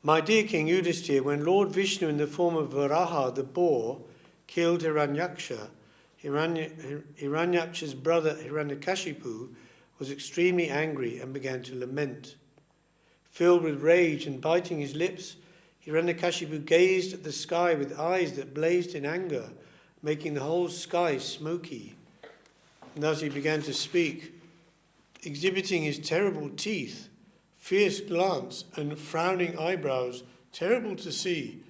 My dear King Yudhisthira, when Lord Vishnu in the form of Varaha, the boar, killed Hiranyaksha, Hiranyaksha's brother Hiranyakashipu was extremely angry and began to lament. Filled with rage and biting his lips, Hiranyakashipu gazed at the sky with eyes that blazed in anger, making the whole sky smoky. And thus he began to speak, exhibiting his terrible teeth, fierce glance and frowning eyebrows, terrible to see.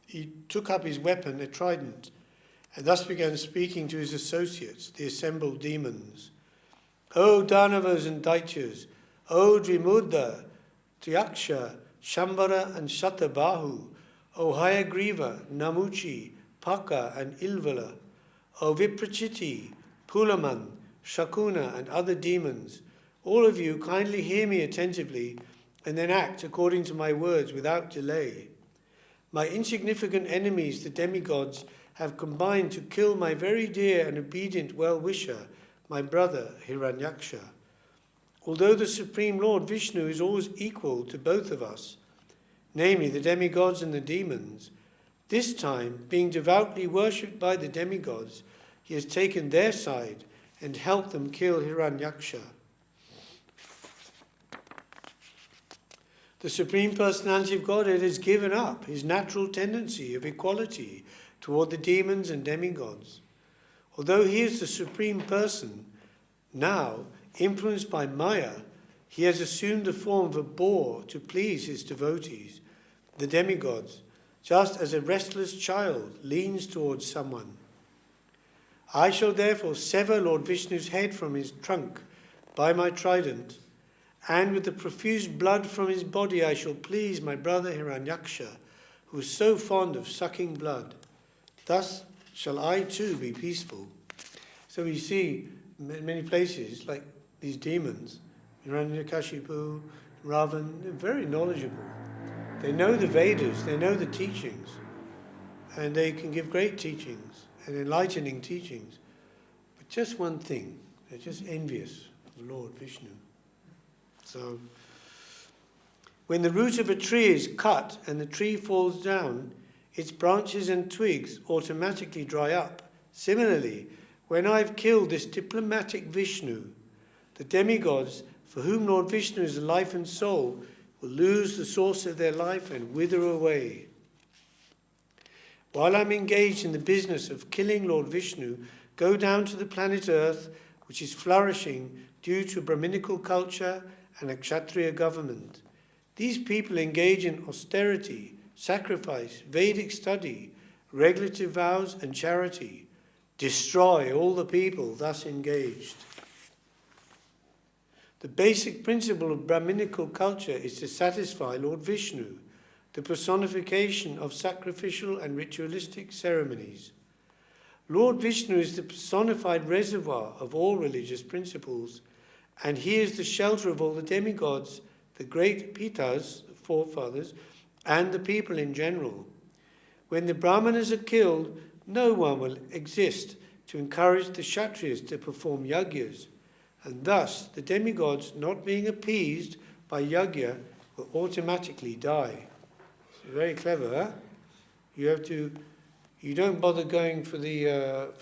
He took up his weapon, a trident, and thus began speaking to his associates, the assembled demons. O Danavas and Daityas, O Drimudha, Triyaksha, Shambhara and Shatabahu, O Hayagriva, Namuchi, Paka and Ilvala, O Viprachiti, Pulaman, Shakuna and other demons, all of you kindly hear me attentively and then act according to my words without delay. My insignificant enemies, the demigods, have combined to kill my very dear and obedient well-wisher, my brother Hiranyaksha. Although the Supreme Lord Vishnu is always equal to both of us, namely the demigods and the demons, this time, being devoutly worshipped by the demigods, he has taken their side and helped them kill Hiranyaksha. The Supreme Personality of Godhead has given up his natural tendency of equality toward the demons and demigods. Although he is the Supreme Person, now, influenced by Maya, he has assumed the form of a boar to please his devotees, the demigods, just as a restless child leans towards someone. I shall therefore sever Lord Vishnu's head from his trunk by my trident, and with the profuse blood from his body I shall please my brother Hiranyaksha, who is so fond of sucking blood. Thus shall I too be peaceful. So we see in many places, like these demons, Hiranyakashipu, Ravan, they're very knowledgeable. They know the Vedas, they know the teachings, and they can give great teachings and enlightening teachings. But just one thing, they're just envious of Lord Vishnu. So, when the root of a tree is cut and the tree falls down, its branches and twigs automatically dry up. Similarly, when I've killed this diplomatic Vishnu, the demigods, for whom Lord Vishnu is the life and soul, will lose the source of their life and wither away. While I'm engaged in the business of killing Lord Vishnu, go down to the planet Earth, which is flourishing due to Brahminical culture and a Kshatriya government. These people engage in austerity, sacrifice, Vedic study, regulative vows and charity. Destroy all the people thus engaged. The basic principle of Brahminical culture is to satisfy Lord Vishnu, the personification of sacrificial and ritualistic ceremonies. Lord Vishnu is the personified reservoir of all religious principles, and he is the shelter of all the demigods, the great Pitas, the forefathers, and the people in general. When the Brahmanas are killed, no one will exist to encourage the Kshatriyas to perform yagyas, and thus the demigods, not being appeased by yagya, will automatically die. So very clever, huh? You You don't bother going for the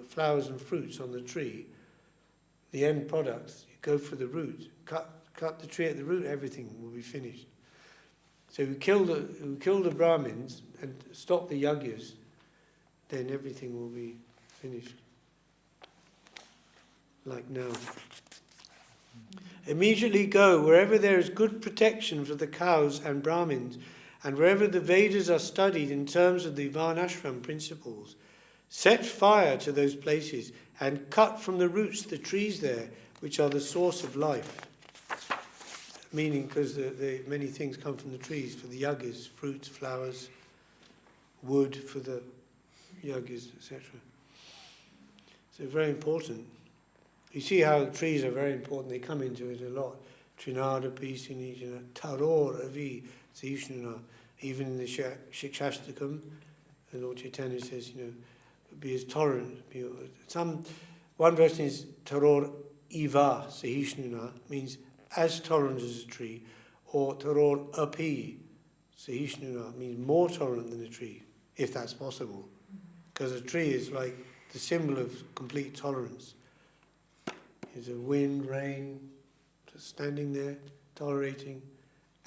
flowers and fruits on the tree, the end products. You go for the root. Cut the tree at the root, everything will be finished. So we kill the Brahmins and stop the Yagyas, then everything will be finished. Like now. Immediately go wherever there is good protection for the cows and Brahmins, and wherever the Vedas are studied in terms of the Varnashram principles. Set fire to those places and cut from the roots the trees there, which are the source of life. Meaning, because the many things come from the trees, for the yagis, fruits, flowers, wood for the yagis, etc. So very important. You see how trees are very important. They come into it a lot. Trinada, Pisini, Taror, Avi, Sahishnuna. Even in the Shikshastakam, the Lord Chaitanya says, be as tolerant. One version is Taror Iva, Sahishnuna, means as tolerant as a tree, or Taror Api, Sahishnuna, means more tolerant than a tree, if that's possible. Because a tree is like the symbol of complete tolerance. It's a wind, rain, just standing there, tolerating,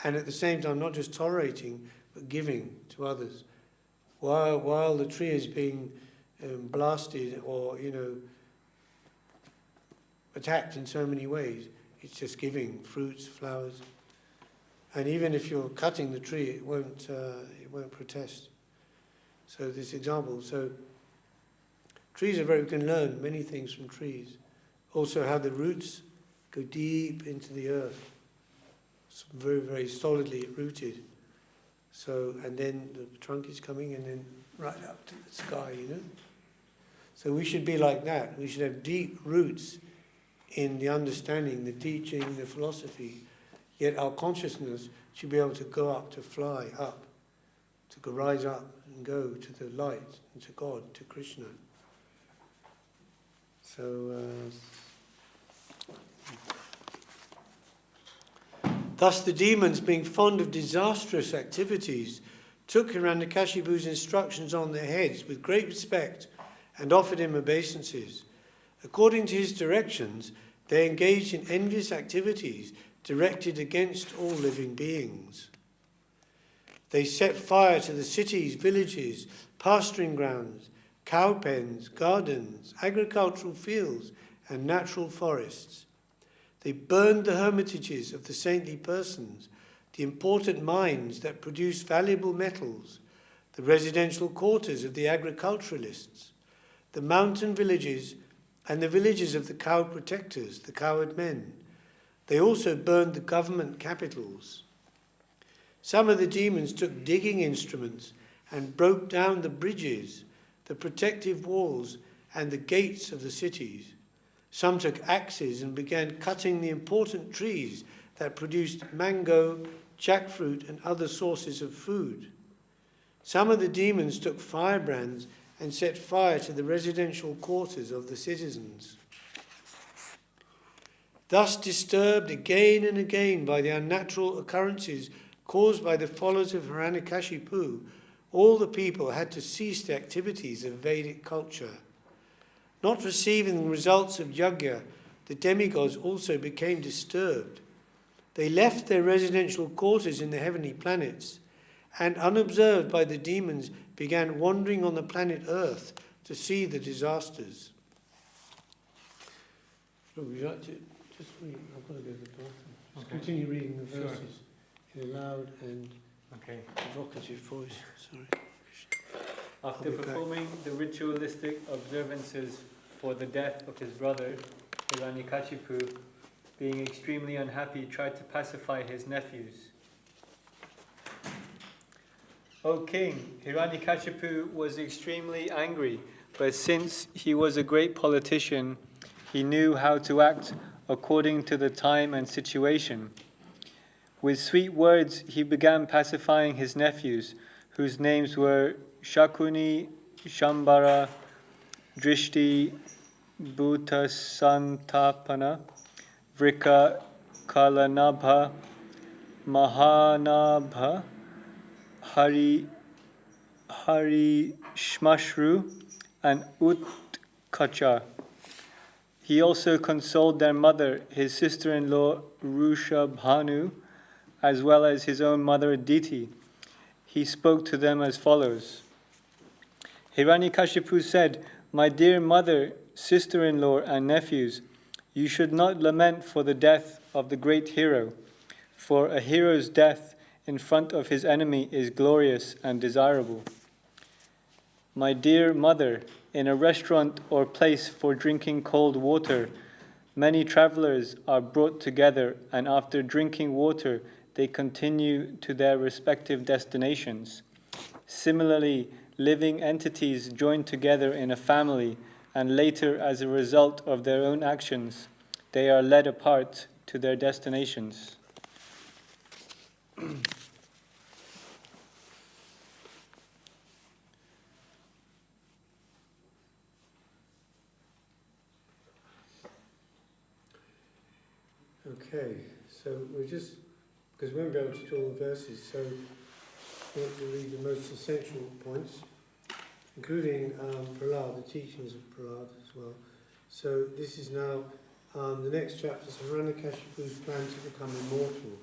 and at the same time not just tolerating, but giving to others. While the tree is being blasted or, attacked in so many ways, it's just giving fruits, flowers. And even if you're cutting the tree, it won't protest. So this example, trees are we can learn many things from trees. Also how the roots go deep into the earth. It's very, very solidly rooted. So, and then the trunk is coming and then right up to the sky, So we should be like that. We should have deep roots in the understanding, the teaching, the philosophy. Yet our consciousness should be able to go up, to fly up, to rise up and go to the light, and to God, to Krishna. So, thus the demons, being fond of disastrous activities, took Hiranyakashipu's instructions on their heads with great respect and offered him obeisances. According to his directions, they engaged in envious activities directed against all living beings. They set fire to the cities, villages, pasturing grounds, cow pens, gardens, agricultural fields, and natural forests. They burned the hermitages of the saintly persons, the important mines that produce valuable metals, the residential quarters of the agriculturalists, the mountain villages, and the villages of the cow protectors, the cowherd men. They also burned the government capitals. Some of the demons took digging instruments and broke down the bridges, the protective walls, and the gates of the cities. Some took axes and began cutting the important trees that produced mango, jackfruit, and other sources of food. Some of the demons took firebrands and set fire to the residential quarters of the citizens. Thus disturbed again and again by the unnatural occurrences caused by the followers of Hiranyakashipu, all the people had to cease the activities of Vedic culture. Not receiving the results of yajna, the demigods also became disturbed. They left their residential quarters in the heavenly planets, and unobserved by the demons, began wandering on the planet Earth to see the disasters. Would you like to just read? I've got to go to the bathroom. Just continue reading the verses in a loud and evocative voice. Sorry. After performing the ritualistic observances for the death of his brother, Hiranyakashipu, being extremely unhappy, tried to pacify his nephews. O king, Hiranyakashipu was extremely angry, but since he was a great politician, he knew how to act according to the time and situation. With sweet words, he began pacifying his nephews, whose names were Shakuni, Shambara, Drishti, Bhutasantapana, Vrika, Kalanabha, Mahanabha, Hari Harishmashru and Utkacha. He also consoled their mother, his sister-in-law Rushabhanu, as well as his own mother Diti. He spoke to them as follows. Hiranyakashipu said, "My dear mother, sister-in-law, and nephews, you should not lament for the death of the great hero, for a hero's death in front of his enemy is glorious and desirable. My dear mother, in a restaurant or place for drinking cold water, many travelers are brought together, and after drinking water, they continue to their respective destinations. Similarly, living entities join together in a family, and later, as a result of their own actions, they are led apart to their destinations." Okay, so we're just, because we won't be able to do all the verses, so we want to read the most essential points, including Prahlad, the teachings of Prahlad as well. So this is now the next chapter, so Hiranyakashipu's plan to become immortal.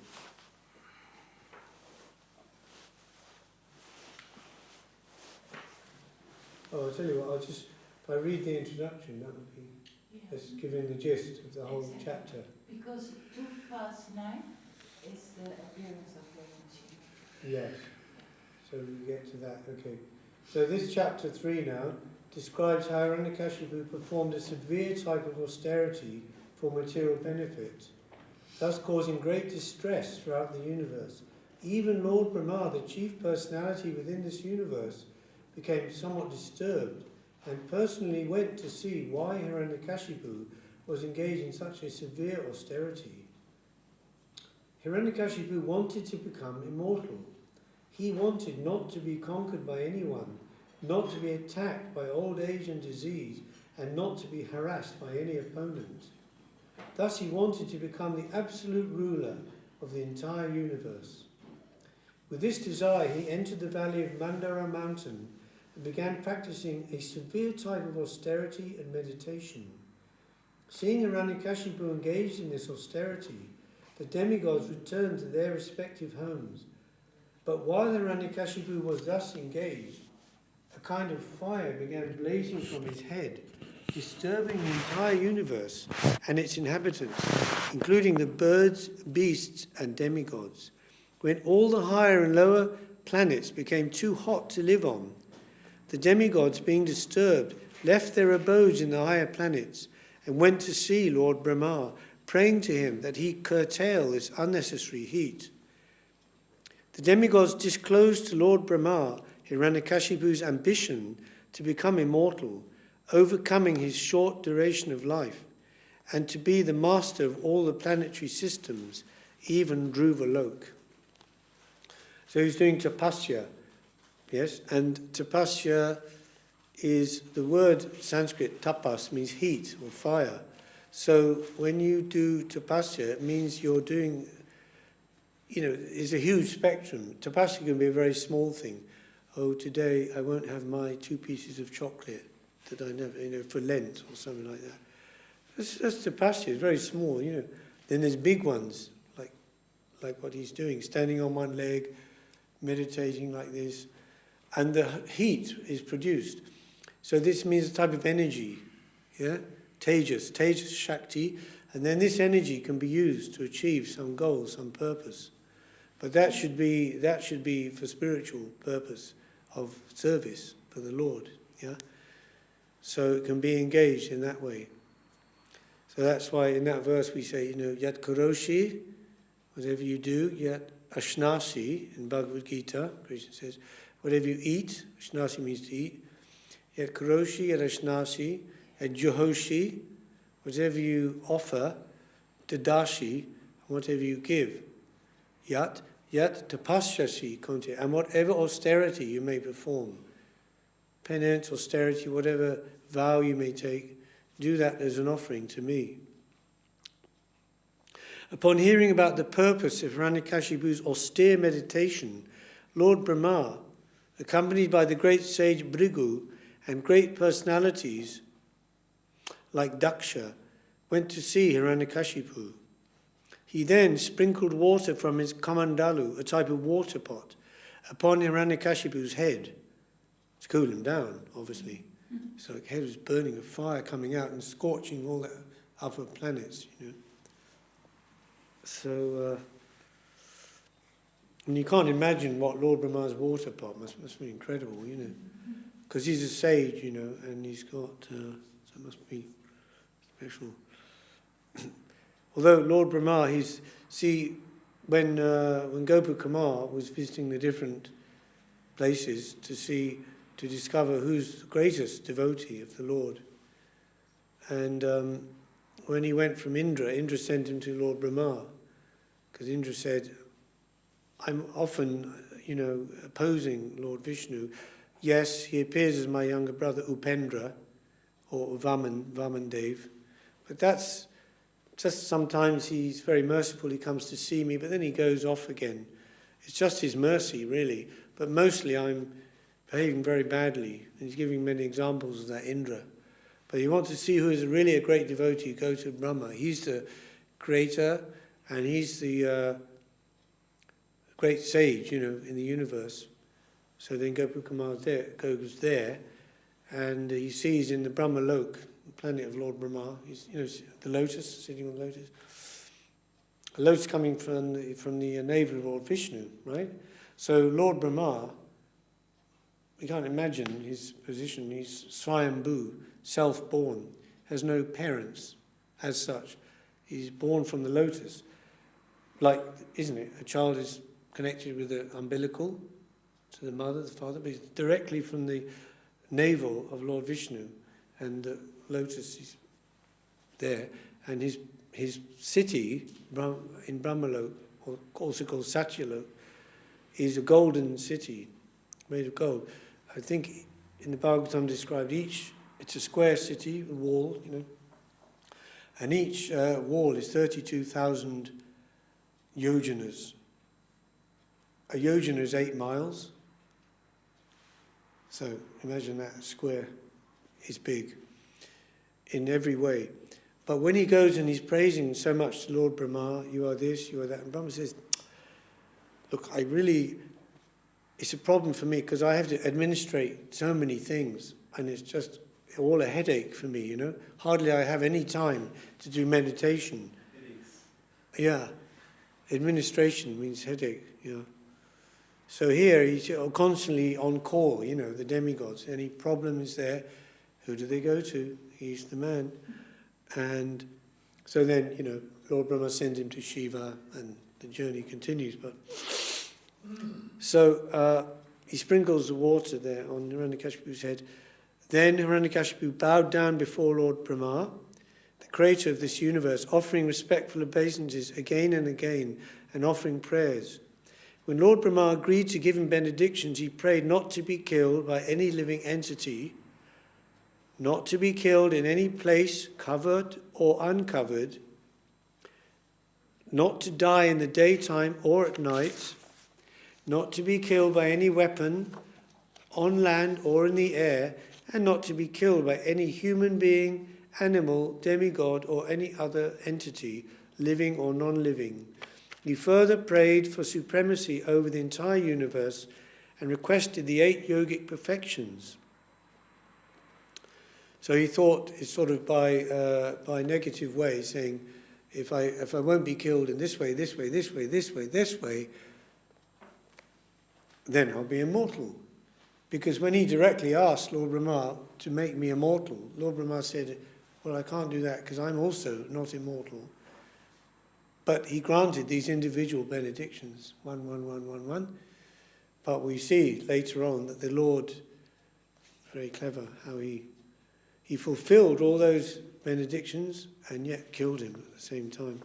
Oh, I'll tell you what, if I read the introduction, that would be, that's giving the gist of the whole chapter. Because 2:9 is the appearance of Lord Shiva. Yes, so we get to that, okay. So this chapter 3 now describes how Hiranyakashipu performed a severe type of austerity for material benefit, thus causing great distress throughout the universe. Even Lord Brahma, the chief personality within this universe, became somewhat disturbed and personally went to see why Hiranyakashipu was engaged in such a severe austerity. Hiranyakashipu wanted to become immortal. He wanted not to be conquered by anyone, not to be attacked by old age and disease, and not to be harassed by any opponent. Thus he wanted to become the absolute ruler of the entire universe. With this desire, he entered the valley of Mandara mountain and began practicing a severe type of austerity and meditation. Seeing Hiranyakashipu engaged in this austerity, the demigods returned to their respective homes. But while Hiranyakashipu was thus engaged, a kind of fire began blazing from his head, disturbing the entire universe and its inhabitants, including the birds, beasts, and demigods. When all the higher and lower planets became too hot to live on, the demigods, being disturbed, left their abodes in the higher planets and went to see Lord Brahma, praying to him that he curtail this unnecessary heat. The demigods disclosed to Lord Brahma Hiranyakashipu's ambition to become immortal, overcoming his short duration of life, and to be the master of all the planetary systems, even Dhruvalok. So he's doing tapasya, yes, and tapasya is the word Sanskrit tapas means heat or fire. So when you do tapasya, it means you're doing, it's a huge spectrum. Tapasya can be a very small thing. Oh, today I won't have my 2 pieces of chocolate that I never, for Lent or something like that. That's tapasya, it's very small, Then there's big ones, like what he's doing, standing on one leg, meditating like this, and the heat is produced. So this means a type of energy, Tejas Shakti, and then this energy can be used to achieve some goal, some purpose. But that should be for spiritual purpose of service for the Lord, So it can be engaged in that way. So that's why in that verse we say, Yat Karoshi, whatever you do, Yat Ashnasi, in Bhagavad Gita, Krishna says, whatever you eat, Ashnasi means to eat, Yat Karoshi, Yat Ashnasi, Yat Johoshi, whatever you offer, Dadashi, whatever you give, Yat Tapasyasi Konti, and whatever austerity you may perform, penance, austerity, whatever vow you may take, do that as an offering to me. Upon hearing about the purpose of Hiranyakashipu's austere meditation, Lord Brahma, accompanied by the great sage Bhrigu and great personalities like Daksha, went to see Hiranyakashipu. He then sprinkled water from his kamandalu, a type of water pot, upon Hiranyakashipu's head to cool him down, obviously. So the head was burning, a fire coming out and scorching all the upper planets, you know. So, and you can't imagine what Lord Brahma's water pot must be incredible, you know, because he's a sage, you know, and he's got, so it must be special. Although Lord Brahma, when Gopa Kumar was visiting the different places to discover who's the greatest devotee of the Lord, and when he went from Indra sent him to Lord Brahma, because Indra said, I'm often, you know, opposing Lord Vishnu. Yes, he appears as my younger brother Upendra, or Vaman Dev, but that's just sometimes he's very merciful, he comes to see me, but then he goes off again. It's just his mercy, really. But mostly I'm behaving very badly. And he's giving many examples of that, Indra. But you want to see who is really a great devotee, go to Brahma. He's the creator, and he's the great sage, you know, in the universe. So then Gopa Kumar goes there, and he sees in the Brahma Lok, the planet of Lord Brahma, he's, you know, the lotus, sitting on the lotus. A lotus coming from the navel of Lord Vishnu, right? So Lord Brahma, we can't imagine his position. He's Swayambhu, self-born, has no parents as such. He's born from the lotus. Like, isn't it? A child is connected with the umbilical to the mother, the father, but he's directly from the navel of Lord Vishnu, and the lotus is there. And his city in Brahmalok, or also called Satyalok, is a golden city made of gold. I think in the Bhagavatam described it's a square city, a wall, you know, and each wall is 32,000 yojanas. A yojana is 8 miles. So imagine that square is big in every way. But when he goes and he's praising so much to Lord Brahma, you are this, you are that, and Brahma says, look, it's a problem for me because I have to administrate so many things, and it's just all a headache for me, you know. Hardly I have any time to do meditation. Yeah, administration means headache, you know. So here he's constantly on call, you know, the demigods. Any problem is there, who do they go to? He's the man. And so then, you know, Lord Brahma sends him to Shiva and the journey continues. But so he sprinkles the water there on Hiranyakashipu's head. Then Hiranyakashipu bowed down before Lord Brahma, the creator of this universe, offering respectful obeisances again and again and offering prayers. When Lord Brahma agreed to give him benedictions, he prayed not to be killed by any living entity, not to be killed in any place, covered or uncovered, not to die in the daytime or at night, not to be killed by any weapon on land or in the air, and not to be killed by any human being, animal, demigod, or any other entity, living or non-living. He further prayed for supremacy over the entire universe and requested the 8 yogic perfections. So he thought, it's sort of by negative way, saying, if I won't be killed in this way, this way, this way, this way, this way, then I'll be immortal. Because when he directly asked Lord Brahma to make me immortal, Lord Brahma said, well, I can't do that because I'm also not immortal. But he granted these individual benedictions, 1, 1, 1, 1, 1. But we see later on that the Lord, very clever, how he fulfilled all those benedictions and yet killed him at the same time.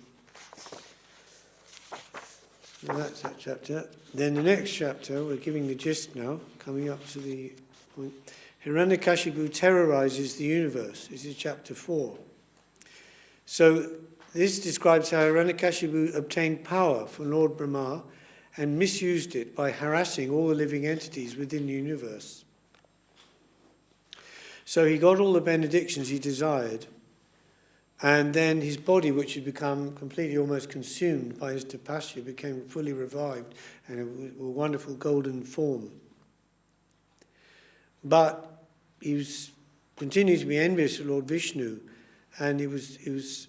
So that's that chapter. Then the next chapter, we're giving the gist now, coming up to the point. Hiranyakashipu terrorizes the universe. This is chapter 4. So this describes how Hiranyakashipu obtained power from Lord Brahma and misused it by harassing all the living entities within the universe. So he got all the benedictions he desired, and then his body, which had become completely almost consumed by his tapasya, became fully revived and a wonderful golden form. But he was continued to be envious of Lord Vishnu, and it was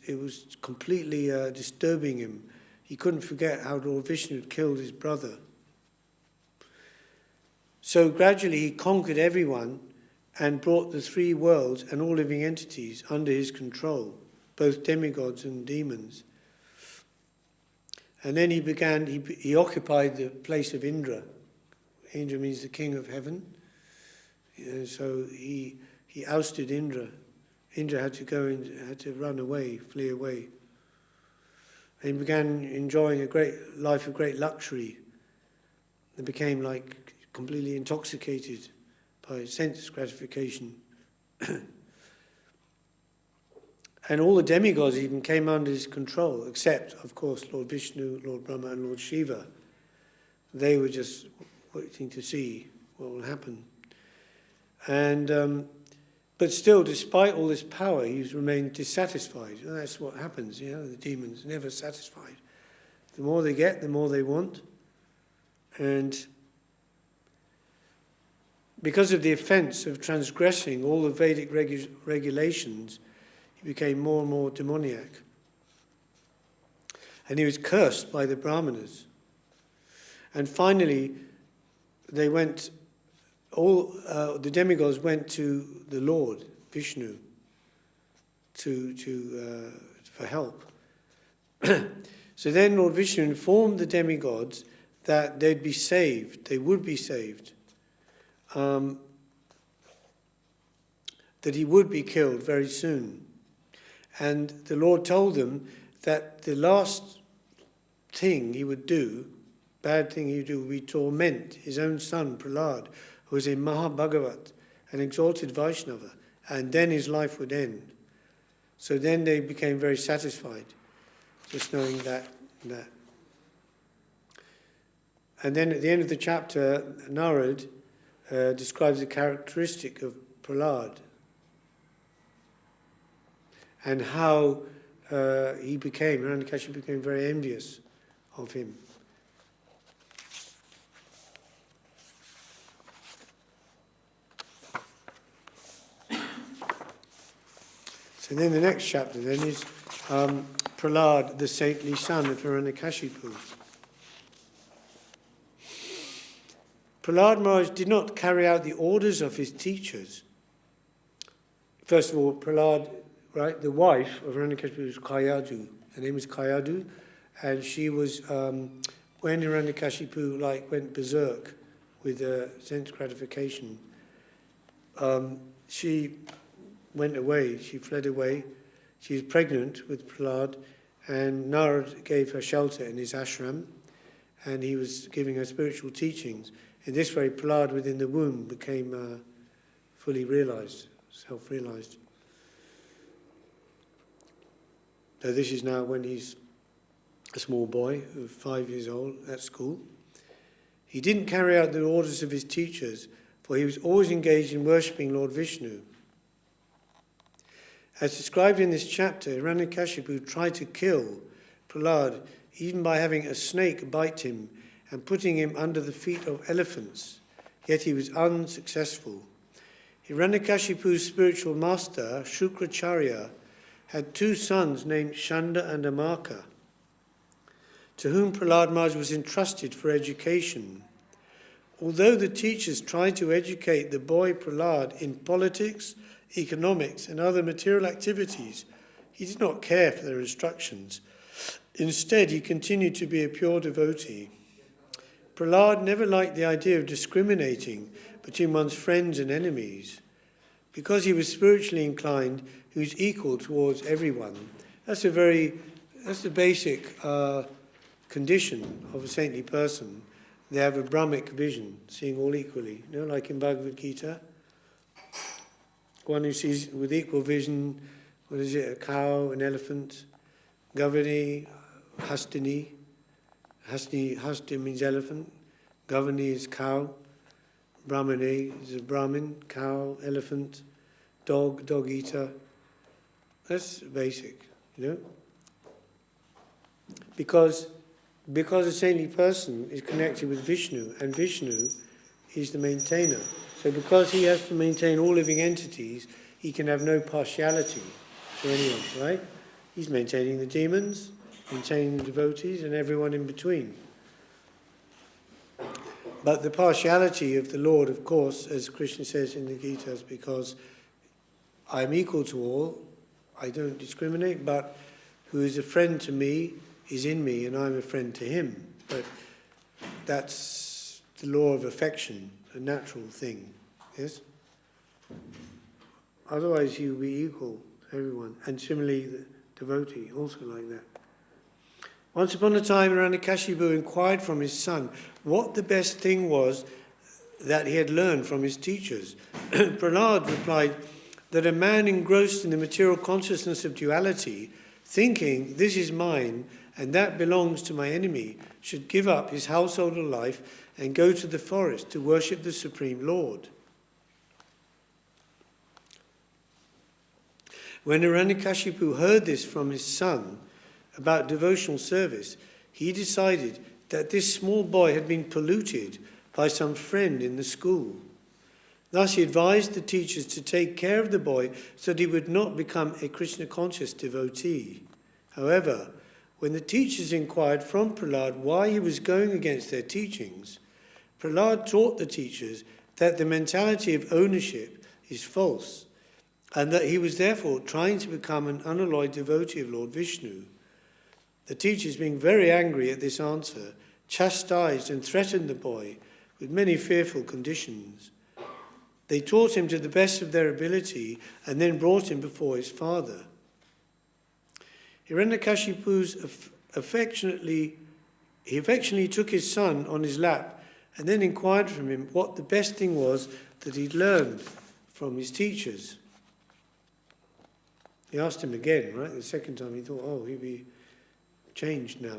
completely disturbing him. He couldn't forget how Lord Vishnu had killed his brother. So gradually he conquered everyone and brought the three worlds and all living entities under his control, both demigods and demons. And then he occupied the place of Indra. Indra means the king of heaven. So he ousted Indra. Indra had to go and had to run away, flee away. And he began enjoying a great life of great luxury. And became like completely intoxicated by sense gratification. And all the demigods even came under his control, except, of course, Lord Vishnu, Lord Brahma, and Lord Shiva. They were just waiting to see what will happen. And but still, despite all this power, he's remained dissatisfied. And that's what happens, the demons, never satisfied. The more they get, the more they want. And because of the offense of transgressing all the Vedic regulations, he became more and more demoniac. And he was cursed by the Brahmanas. And finally, the demigods went to the Lord, Vishnu, for help. So then Lord Vishnu informed the demigods that they'd be saved, they would be saved. That he would be killed very soon. And the Lord told them that the last thing he would do, bad thing he would do, would be torment his own son, Prahlad, who was a Mahabhagavat, an exalted Vaishnava, and then his life would end. So then they became very satisfied, just knowing that. And then at the end of the chapter, Narad describes the characteristic of Prahlad and how Hiranyakashipu became very envious of him. So then the next chapter then is Prahlad, the saintly son of Hiranyakashipu. Prahlad Maharaj did not carry out the orders of his teachers. First of all, Prahlad, right, the wife of Hiranyakashipu was Kayadu. Her name was Kayadu, and she was, when Hiranyakashipu went berserk with sense gratification, she went away, she fled away. She was pregnant with Prahlad, and Narad gave her shelter in his ashram, and he was giving her spiritual teachings. In this way, Prahlad within the womb became fully realized, self-realized. So this is now when he's a small boy, 5 years old, at school. He didn't carry out the orders of his teachers, for he was always engaged in worshipping Lord Vishnu. As described in this chapter, Hiranyakashipu tried to kill Prahlad even by having a snake bite him and putting him under the feet of elephants, yet he was unsuccessful. Hiranyakashipu's spiritual master, Shukracharya, had 2 sons named Shanda and Amaka, to whom Prahlad Maharaj was entrusted for education. Although the teachers tried to educate the boy Prahlad in politics, economics, and other material activities, he did not care for their instructions. Instead, he continued to be a pure devotee. Prahlad never liked the idea of discriminating between one's friends and enemies. Because he was spiritually inclined, he was equal towards everyone. That's the basic condition of a saintly person. They have a Brahmic vision, seeing all equally. Like in Bhagavad Gita, one who sees with equal vision, a cow, an elephant, Gavini, Hastini, Hasti means elephant, Gavani is cow, Brahmane is a Brahmin, cow, elephant, dog eater. That's basic, you know. Because a saintly person is connected with Vishnu, and Vishnu is the maintainer. So because he has to maintain all living entities, he can have no partiality to anyone, right? He's maintaining the demons, maintaining the devotees, and everyone in between. But the partiality of the Lord, of course, as Krishna says in the Gita, is because I'm equal to all, I don't discriminate, but who is a friend to me is in me, and I'm a friend to him. But that's the law of affection, a natural thing, yes? Otherwise you'll be equal to everyone. And similarly, the devotee, also like that. Once upon a time, Hiranyakashipu inquired from his son what the best thing was that he had learned from his teachers. Prahlad replied that a man engrossed in the material consciousness of duality, thinking, this is mine and that belongs to my enemy, should give up his household life and go to the forest to worship the Supreme Lord. When Hiranyakashipu heard this from his son about devotional service, he decided that this small boy had been polluted by some friend in the school. Thus he advised the teachers to take care of the boy so that he would not become a Krishna-conscious devotee. However, when the teachers inquired from Prahlad why he was going against their teachings, Prahlad taught the teachers that the mentality of ownership is false, and that he was therefore trying to become an unalloyed devotee of Lord Vishnu. The teachers, being very angry at this answer, chastised and threatened the boy with many fearful conditions. They taught him to the best of their ability and then brought him before his father. Hiranyakashipu affectionately took his son on his lap and then inquired from him what the best thing was that he'd learned from his teachers. He asked him again, right? The second time he thought, oh, he'd be changed now.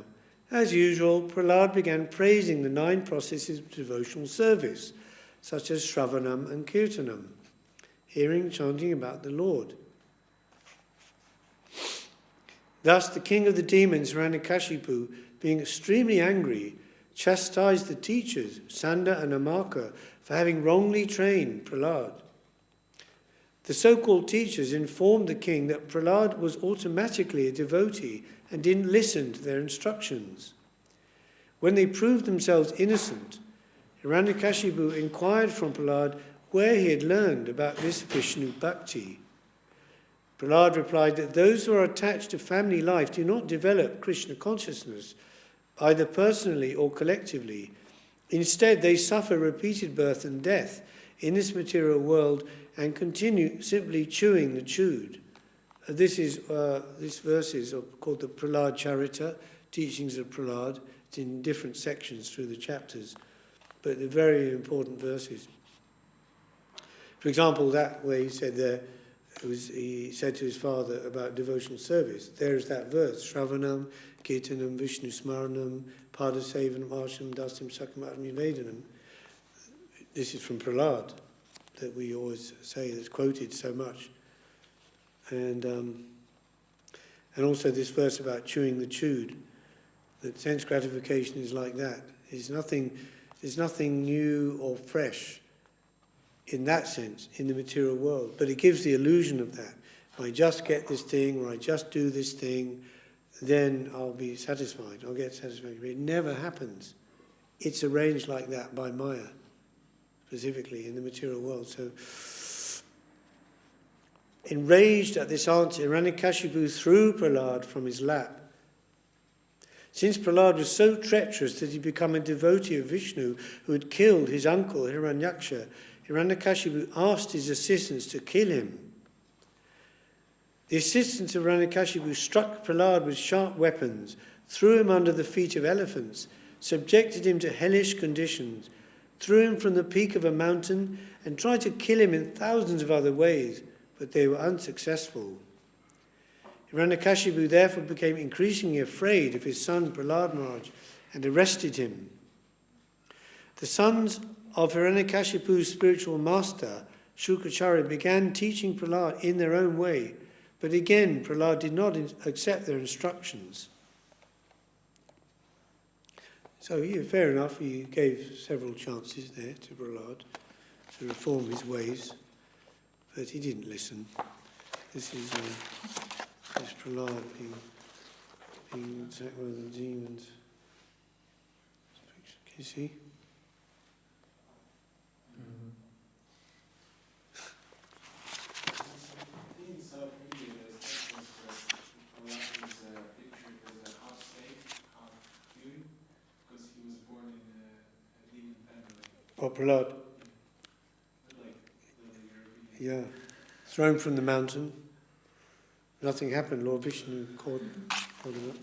As usual, Prahlad began praising the 9 processes of devotional service, such as Shravanam and Kirtanam, hearing, chanting about the Lord. Thus, the king of the demons, Hiranyakashipu, being extremely angry, chastised the teachers, Sanda and Amaka, for having wrongly trained Prahlad. The so-called teachers informed the king that Prahlad was automatically a devotee and didn't listen to their instructions. When they proved themselves innocent, Hiranyakashipu inquired from Prahlad where he had learned about this Vishnu Bhakti. Prahlad replied that those who are attached to family life do not develop Krishna consciousness, either personally or collectively. Instead, they suffer repeated birth and death in this material world and continue simply chewing the chewed. This verse is called the Prahlad Charita, teachings of Prahlad. It's in different sections through the chapters, but they're very important verses. For example, that where he said there, he said to his father about devotional service. There's that verse, Shravanam, Kirtanam, Vishnu Smaranam, Padasevanam, Arsham, Dasim, Sakamatmi Vedanam. This is from Prahlad, that we always say, that's quoted so much. And also this verse about chewing the chewed, that sense gratification is like that. There's nothing new or fresh in that sense in the material world, but it gives the illusion of that. If I just get this thing, or I just do this thing, then I'll be satisfied, I'll get satisfaction. But it never happens. It's arranged like that by Maya, specifically in the material world. So, enraged at this answer, Hiranyakashipu threw Prahlad from his lap. Since Prahlad was so treacherous that he became a devotee of Vishnu who had killed his uncle Hiranyaksha, Hiranyakashipu asked his assistants to kill him. The assistants of Hiranyakashipu struck Prahlad with sharp weapons, threw him under the feet of elephants, subjected him to hellish conditions, threw him from the peak of a mountain, and tried to kill him in thousands of other ways, but they were unsuccessful. Hiranyakashipu therefore became increasingly afraid of his son Prahlad Maharaj and arrested him. The sons of Hiranyakashipu's spiritual master, Shukracharya, began teaching Prahlad in their own way, but again Prahlad did not accept their instructions. So, yeah, fair enough, he gave several chances there to Prahlad to reform his ways, but he didn't listen. This is Prahlad being attacked by the demons. Can you see? In South India, there's Prahlad is pictured as a half snake, half human, because he was born in a demon family. Oh, Prahlad. Like the European. Yeah. Thrown from the mountain. Nothing happened. Lord Vishnu caught him up.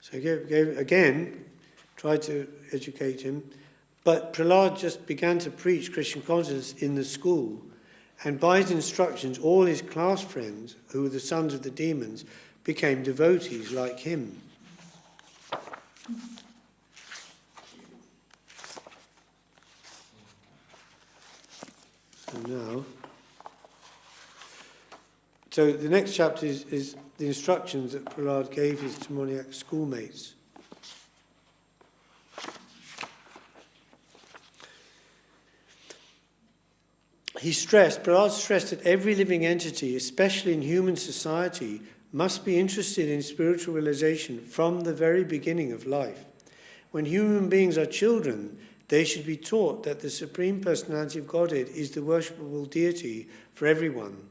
So again, tried to educate him, but Prahlad just began to preach Krishna consciousness in the school, and by his instructions, all his class friends, who were the sons of the demons, became devotees like him. So the next chapter is the instructions that Prahlad gave his demoniac schoolmates. Prahlad stressed that every living entity, especially in human society, must be interested in spiritual realization from the very beginning of life. When human beings are children, they should be taught that the Supreme Personality of Godhead is the worshipable deity for everyone.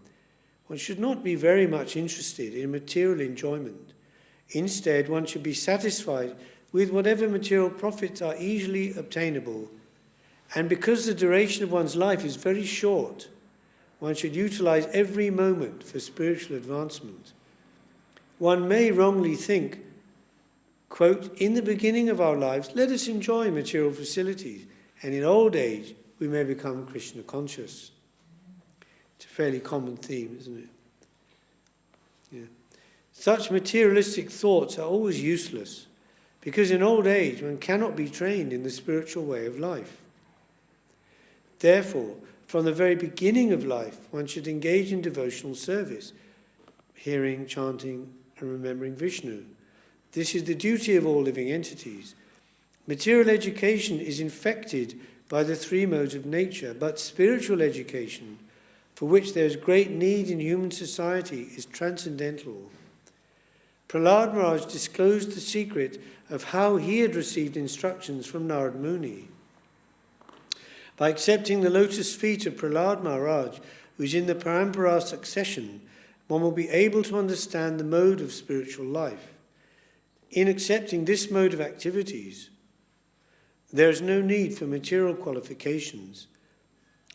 One should not be very much interested in material enjoyment. Instead, one should be satisfied with whatever material profits are easily obtainable. And because the duration of one's life is very short, one should utilize every moment for spiritual advancement. One may wrongly think, quote, in the beginning of our lives, let us enjoy material facilities, and in old age, we may become Krishna conscious. It's a fairly common theme, isn't it? Yeah. Such materialistic thoughts are always useless, because in old age one cannot be trained in the spiritual way of life. Therefore, from the very beginning of life, one should engage in devotional service, hearing, chanting, and remembering Vishnu. This is the duty of all living entities. Material education is infected by the three modes of nature, but spiritual education, for which there is great need in human society, is transcendental. Prahlad Maharaj disclosed the secret of how he had received instructions from Narad Muni. By accepting the lotus feet of Prahlad Maharaj, who is in the Parampara succession, one will be able to understand the mode of spiritual life. In accepting this mode of activities, there is no need for material qualifications.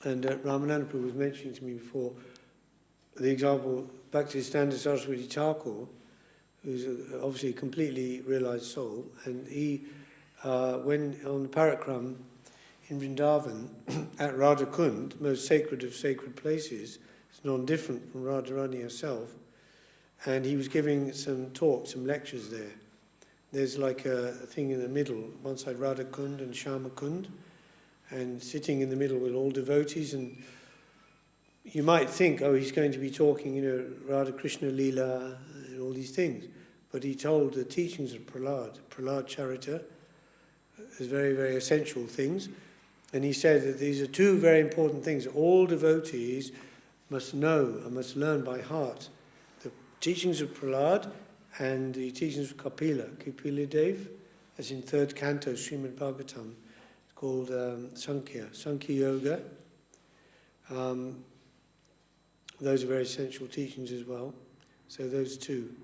And Ramananda Prabhu was mentioning to me before the example, Bhaktisiddhanta Saraswati Thakur, who's obviously a completely realized soul, and he went on the Parakram in Vrindavan at Radha Kund, most sacred of sacred places. It's non-different from Radharani herself, and he was giving some talks, some lectures there. There's like a thing in the middle, one side Radha Kund and Shama Kund, and sitting in the middle with all devotees, and you might think, oh, he's going to be talking, Radha Krishna Leela and all these things. But he told the teachings of Prahlad Charita as very, very essential things. And he said that these are two very important things. All devotees must know and must learn by heart the teachings of Prahlad and the teachings of Kapila Dev, as in third canto, Srimad Bhagavatam, called Sankhya Yoga. Those are very essential teachings as well. So those two.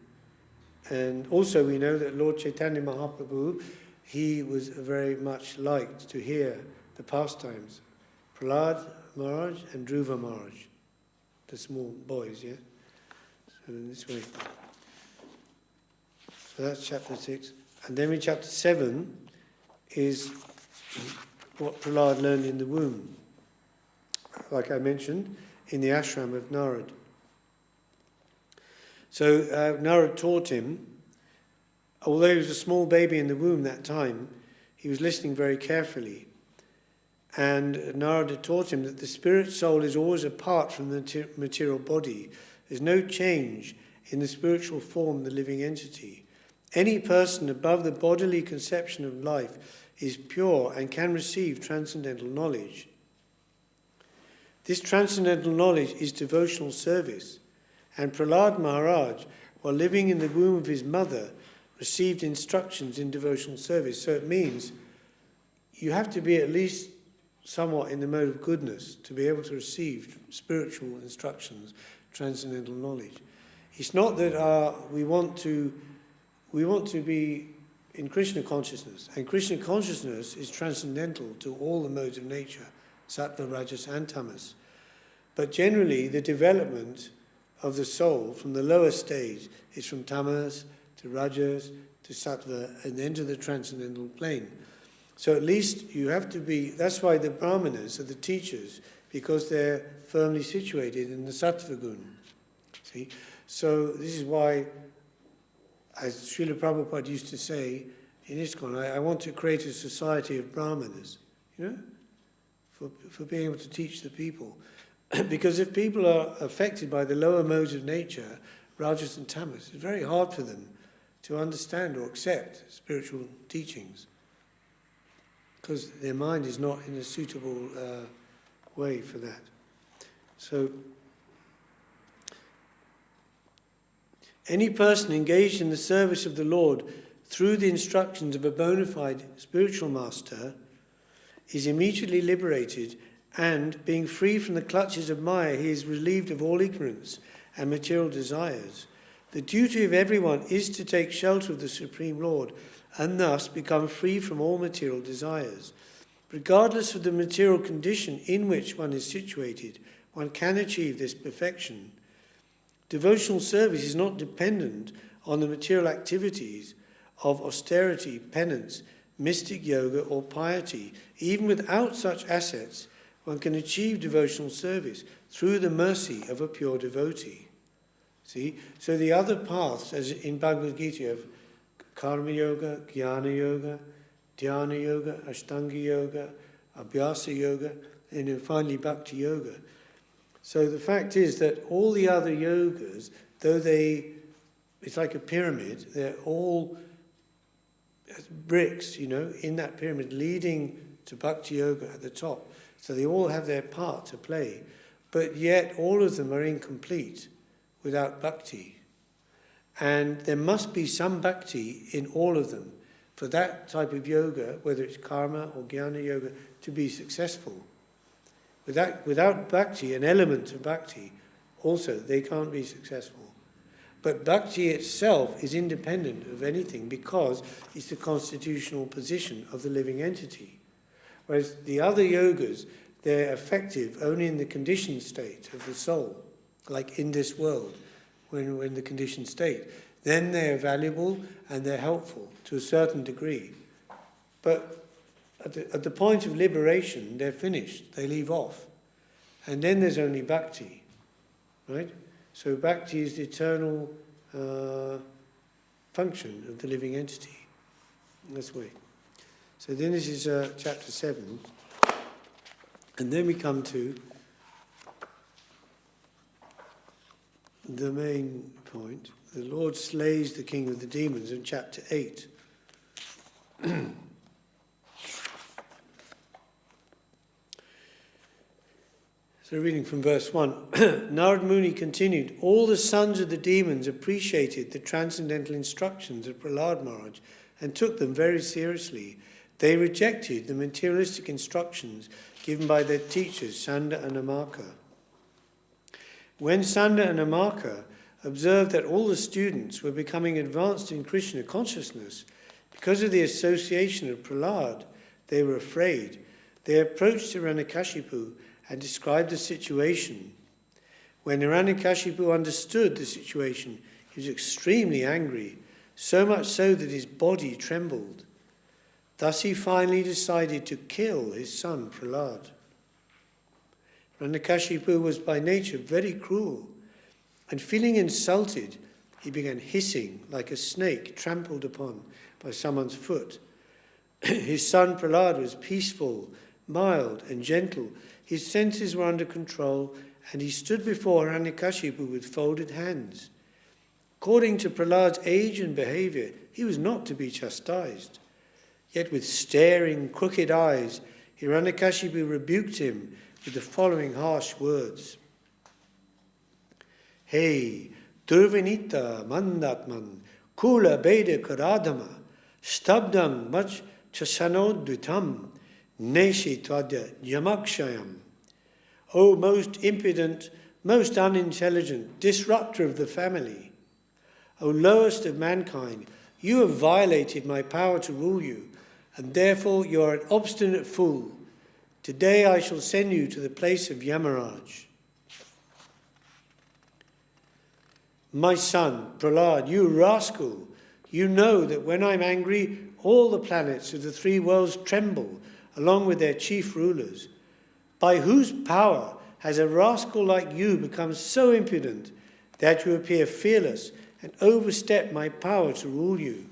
And also we know that Lord Chaitanya Mahaprabhu, he was very much liked to hear the pastimes. Prahlad Maharaj and Dhruva Maharaj, the small boys, yeah? So in this way. So that's chapter 6. And then in chapter 7 is what Prahlad learned in the womb, like I mentioned, in the ashram of Narad. So Narad taught him, although he was a small baby in the womb that time, he was listening very carefully. And Narad had taught him that the spirit soul is always apart from the material body. There's no change in the spiritual form of the living entity. Any person above the bodily conception of life is pure and can receive transcendental knowledge. This transcendental knowledge is devotional service. And Prahlad Maharaj, while living in the womb of his mother, received instructions in devotional service. So it means you have to be at least somewhat in the mode of goodness to be able to receive spiritual instructions, transcendental knowledge. It's not that we want to be in Krishna consciousness, and Krishna consciousness is transcendental to all the modes of nature, sattva, rajas and tamas. But generally the development of the soul from the lower stage is from tamas to rajas to sattva and then to the transcendental plane. So at least you have to be, that's why the brahmanas are the teachers, because they're firmly situated in the sattva gun. See? So this is why, as Srila Prabhupada used to say in ISKCON, I want to create a society of brahmanas, for being able to teach the people. Because if people are affected by the lower modes of nature, rajas and tamas, it's very hard for them to understand or accept spiritual teachings, because their mind is not in a suitable way for that. So, any person engaged in the service of the Lord through the instructions of a bona fide spiritual master is immediately liberated, and, being free from the clutches of Maya, he is relieved of all ignorance and material desires. The duty of everyone is to take shelter of the Supreme Lord and thus become free from all material desires. Regardless of the material condition in which one is situated, one can achieve this perfection. Devotional service is not dependent on the material activities of austerity, penance, mystic yoga or piety. Even without such assets, one can achieve devotional service through the mercy of a pure devotee. See? So the other paths, as in Bhagavad Gita, of karma yoga, jnana yoga, dhyana yoga, ashtanga yoga, abhyasa yoga, and then finally bhakti yoga. So the fact is that all the other yogas, though it's like a pyramid, they're all bricks, in that pyramid leading to bhakti yoga at the top. So they all have their part to play, but yet all of them are incomplete without bhakti. And there must be some bhakti in all of them for that type of yoga, whether it's karma or jnana yoga, to be successful. Without bhakti, an element of bhakti, also they can't be successful. But bhakti itself is independent of anything because it's the constitutional position of the living entity. Whereas the other yogas, they're effective only in the conditioned state of the soul, like in this world, when we're in the conditioned state. Then they're valuable and they're helpful to a certain degree. But at the point of liberation, they're finished, they leave off. And then there's only bhakti, right? So bhakti is the eternal function of the living entity. That's the way. So then this is chapter 7. And then we come to the main point. The Lord slays the king of the demons in chapter 8. So reading from verse 1. Narad Muni continued, all the sons of the demons appreciated the transcendental instructions of Prahlad Maharaj and took them very seriously. They rejected the materialistic instructions given by their teachers, Sanda and Amaka. When Sanda and Amaka observed that all the students were becoming advanced in Krishna consciousness, because of the association of Prahlad, they were afraid. They approached Hiranyakashipu and described the situation. When Hiranyakashipu understood the situation, he was extremely angry. so much so that his body trembled. Thus he finally decided to kill his son Prahlad. Hiranyakashipu was by nature very cruel, and feeling insulted, he began hissing like a snake trampled upon by someone's foot. His son Prahlad was peaceful, mild and gentle. His senses were under control, and he stood before Hiranyakashipu with folded hands. According to Prahlad's age and behavior, he was not to be chastised. Yet with staring, crooked eyes, Hiranyakashipu rebuked him with the following harsh words. Hey, Durvinita Mandatman, Kula Beda Karadama, Stabdam Mach Chasanodvitam, Neshi Twadya Yamakshayam. O most impudent, most unintelligent, disrupter of the family, O lowest of mankind, you have violated my power to rule you, and therefore you are an obstinate fool. Today I shall send you to the place of Yamaraj. My son, Prahlad, you rascal, you know that when I'm angry, all the planets of the three worlds tremble, along with their chief rulers. By whose power has a rascal like you become so impudent that you appear fearless and overstep my power to rule you?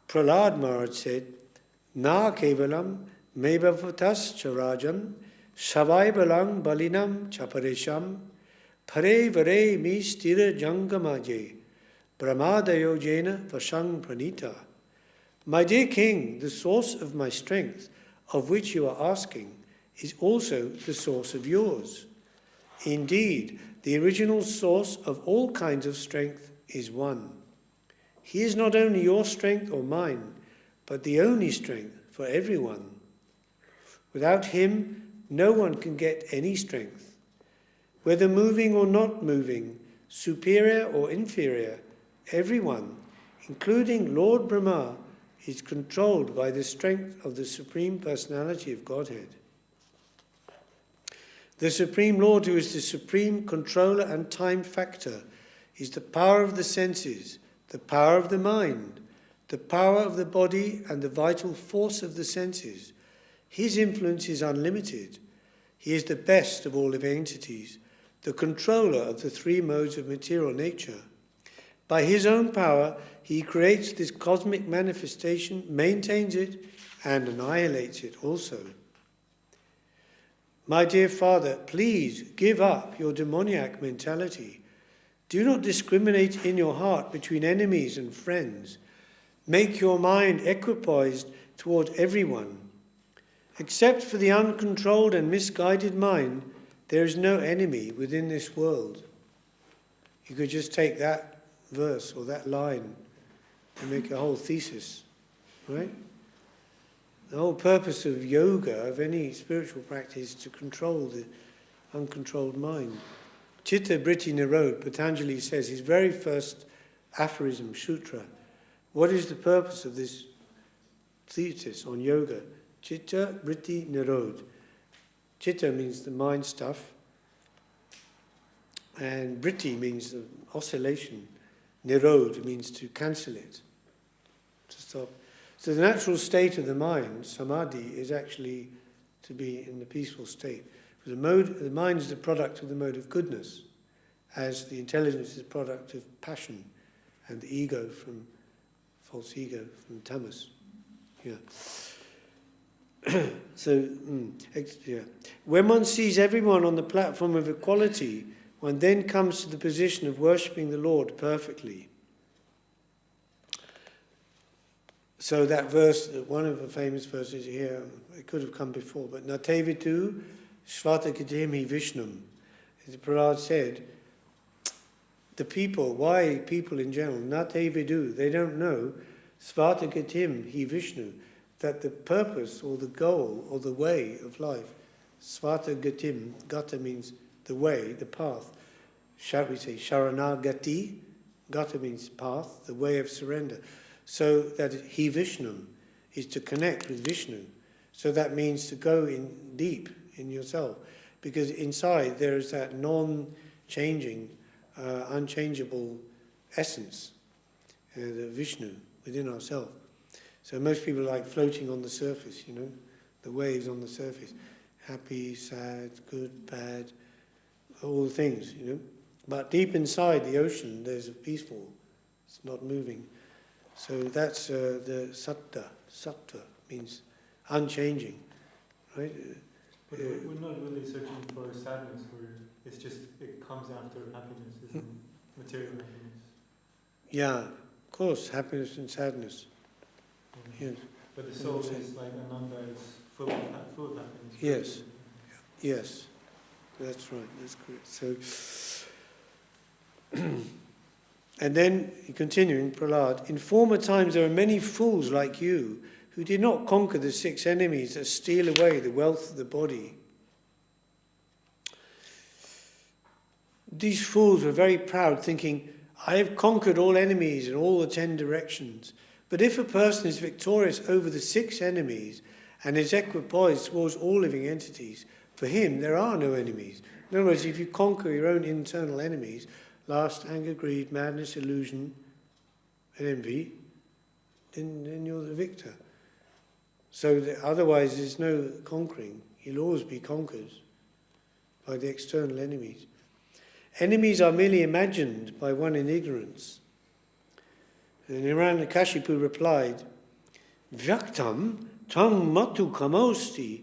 Prahlad Maharaj said, Na kevalam mebhavatas charajan savai balang balinam chaparesham pare vare mi stira jangamaje brahmadayo jena vasang pranita. My dear king, the source of my strength, of which you are asking, is also the source of yours. Indeed, the original source of all kinds of strength is one. He is not only your strength or mine, but the only strength for everyone. Without him, no one can get any strength. Whether moving or not moving, superior or inferior, everyone, including Lord Brahma, is controlled by the strength of the Supreme Personality of Godhead. The Supreme Lord, who is the supreme controller and time factor, is the power of the senses, the power of the mind, the power of the body, and the vital force of the senses. His influence is unlimited. He is the best of all living entities, the controller of the three modes of material nature. By his own power, he creates this cosmic manifestation, maintains it, and annihilates it also. My dear father, please give up your demoniac mentality. Do not discriminate in your heart between enemies and friends. Make your mind equipoised toward everyone. Except for the uncontrolled and misguided mind, there is no enemy within this world. You could just take that verse or that line and make a whole thesis, right? The whole purpose of yoga, of any spiritual practice, is to control the uncontrolled mind. Chitta Vritti Nirod, Patanjali says, his very first aphorism, sutra. What is the purpose of this thesis on yoga? Chitta Vritti Nirod. Chitta means the mind stuff, and Vritti means the oscillation. Nirod means to cancel it, to stop. So the natural state of the mind, samadhi, is actually to be in the peaceful state. The mind is the product of the mode of goodness, as the intelligence is the product of passion, and the ego from false ego from tamas. Yeah. When one sees everyone on the platform of equality, one then comes to the position of worshipping the Lord perfectly. So that verse, one of the famous verses here, it could have come before, but Natevitu Svatakatim Vishnum. As Prahlad said, the people, why people in general, Natevidu, they don't know Svatakatim hi Vishnu, that the purpose or the goal or the way of life, Svatagatim, Gata means the way, the path. Shall we say Sharanagati? Gata means path, the way of surrender. So that he Vishnu is to connect with Vishnu. So that means to go in deep in yourself. Because inside there is that non-changing unchangeable essence, the Vishnu within ourselves. So most people are like floating on the surface, the waves on the surface. Happy, sad, good, bad, all the things, But deep inside the ocean, there's a peaceful, it's not moving. So that's the sattva means unchanging, right? But we're not really searching for sadness, it's just, it comes after happiness, isn't it? Material happiness. Yeah, of course, happiness and sadness. Yes. But the soul is like Ananda, is full of happiness. Yes, yes, that's right, that's correct. So, and then, continuing, Prahlad, in former times there were many fools like you who did not conquer the 6 enemies that steal away the wealth of the body. These fools were very proud, thinking, I have conquered all enemies in all the 10 directions. But if a person is victorious over the 6 enemies and is equipoised towards all living entities, for him there are no enemies. In other words, if you conquer your own internal enemies, lust, anger, greed, madness, illusion, and envy, then you're the victor. So otherwise there's no conquering. You'll always be conquered by the external enemies. Enemies are merely imagined by one in ignorance. And Hiranyakashipu replied, Vyaktam tam matu kamosti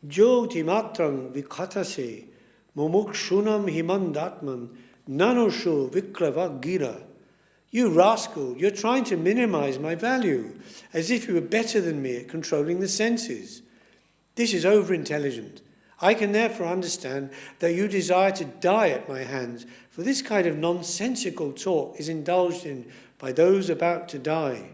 jyoti matrang vikatase mumukshunam himandatman nanosho viklava gira. You rascal, you're trying to minimize my value, as if you were better than me at controlling the senses. This is over-intelligent. I can therefore understand that you desire to die at my hands, for this kind of nonsensical talk is indulged in by those about to die.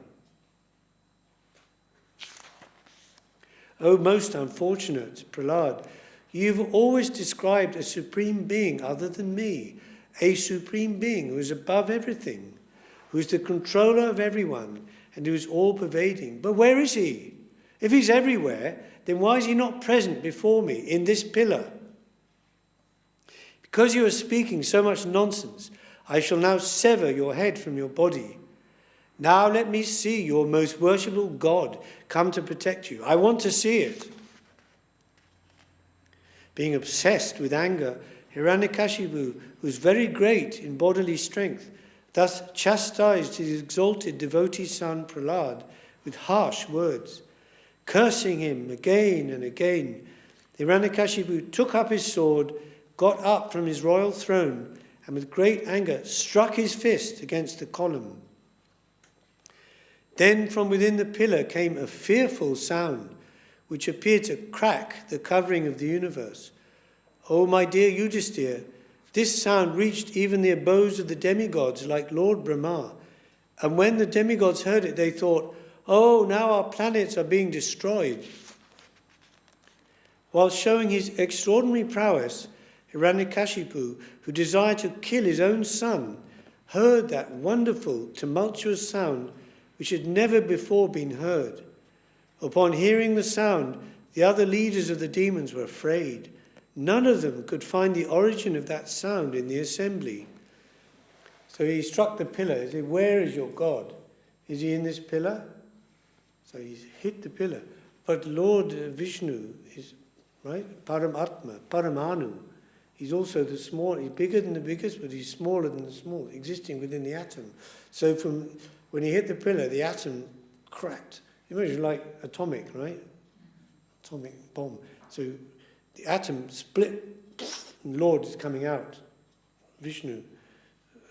O most unfortunate Prahlad, you've always described a supreme being other than me, a supreme being who is above everything, who is the controller of everyone, and who is all-pervading. But where is he? If he's everywhere, then why is he not present before me in this pillar? Because you are speaking so much nonsense, I shall now sever your head from your body. Now let me see your most worshipful God come to protect you. I want to see it. Being obsessed with anger, Hiranyakashipu, who was very great in bodily strength, thus chastised his exalted devotee son Prahlad with harsh words. Cursing him again and again, Hiranyakashipu took up his sword, got up from his royal throne, and with great anger struck his fist against the column. Then from within the pillar came a fearful sound, which appeared to crack the covering of the universe. Oh, my dear Yudhisthira, this sound reached even the abodes of the demigods like Lord Brahma. And when the demigods heard it, they thought, oh, now our planets are being destroyed. While showing his extraordinary prowess, Hiranyakashipu, who desired to kill his own son, heard that wonderful, tumultuous sound which had never before been heard. Upon hearing the sound, the other leaders of the demons were afraid. None of them could find the origin of that sound in the assembly. So he struck the pillar. He said, where is your God? Is he in this pillar? So he's hit the pillar. But Lord Vishnu is, right, Paramatma, Paramanu. He's also the small, he's bigger than the biggest, but he's smaller than the small, existing within the atom. So from when he hit the pillar, the atom cracked. Imagine like atomic, right? Atomic bomb. So the atom split, and Lord is coming out, Vishnu,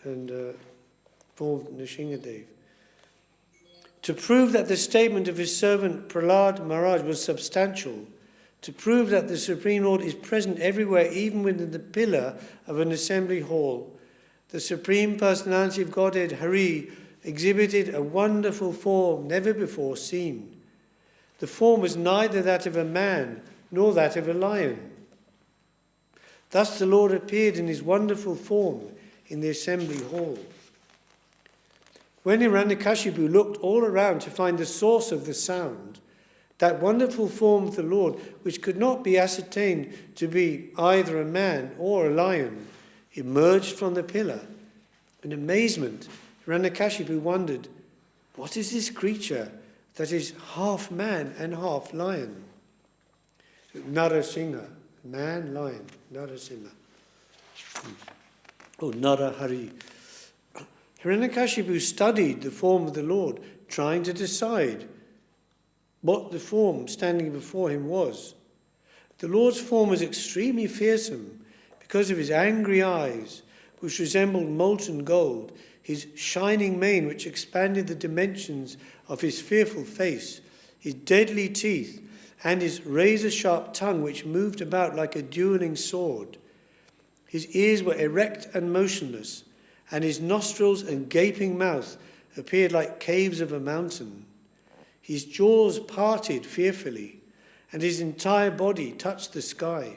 and formed Nrsimhadev. To prove that the statement of his servant Prahlad Maharaj was substantial, to prove that the Supreme Lord is present everywhere, even within the pillar of an assembly hall, the Supreme Personality of Godhead, Hari, exhibited a wonderful form never before seen. The form was neither that of a man nor that of a lion. Thus the Lord appeared in his wonderful form in the assembly hall. When Hiranyakashipu looked all around to find the source of the sound, that wonderful form of the Lord, which could not be ascertained to be either a man or a lion, emerged from the pillar. In amazement, Hiranyakashipu wondered, what is this creature that is half man and half lion? Nrisimha, man, lion, Nrisimha. Narahari. Hiranyakashipu studied the form of the Lord, trying to decide what the form standing before him was. The Lord's form was extremely fearsome because of his angry eyes, which resembled molten gold, his shining mane, which expanded the dimensions of his fearful face, his deadly teeth, and his razor-sharp tongue, which moved about like a dueling sword. His ears were erect and motionless, and his nostrils and gaping mouth appeared like caves of a mountain. His jaws parted fearfully, and his entire body touched the sky.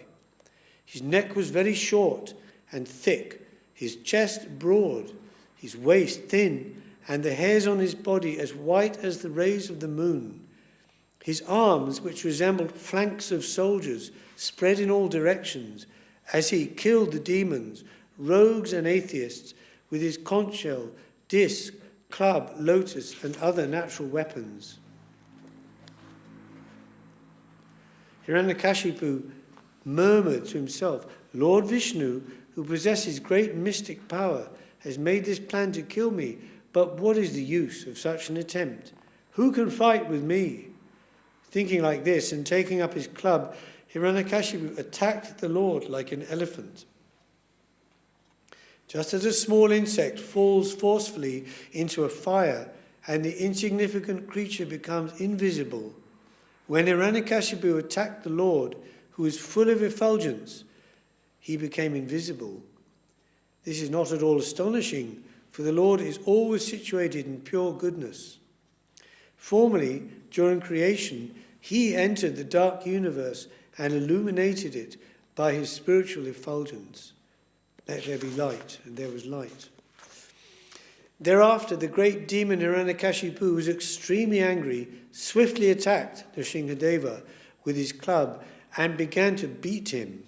His neck was very short and thick, his chest broad, his waist thin, and the hairs on his body as white as the rays of the moon. His arms, which resembled flanks of soldiers, spread in all directions, as he killed the demons, rogues and atheists, with his conch shell, disc, club, lotus, and other natural weapons. Hiranyakashipu murmured to himself, Lord Vishnu, who possesses great mystic power, has made this plan to kill me, but what is the use of such an attempt? Who can fight with me? Thinking like this and taking up his club, Hiranyakashipu attacked the Lord like an elephant. Just as a small insect falls forcefully into a fire and the insignificant creature becomes invisible, when Hiranyakashipu attacked the Lord, who was full of effulgence, he became invisible. This is not at all astonishing, for the Lord is always situated in pure goodness. Formerly, during creation, he entered the dark universe and illuminated it by his spiritual effulgence. Let there be light, and there was light. Thereafter, the great demon Hiranyakashipu was extremely angry, swiftly attacked Nrisimhadeva with his club and began to beat him.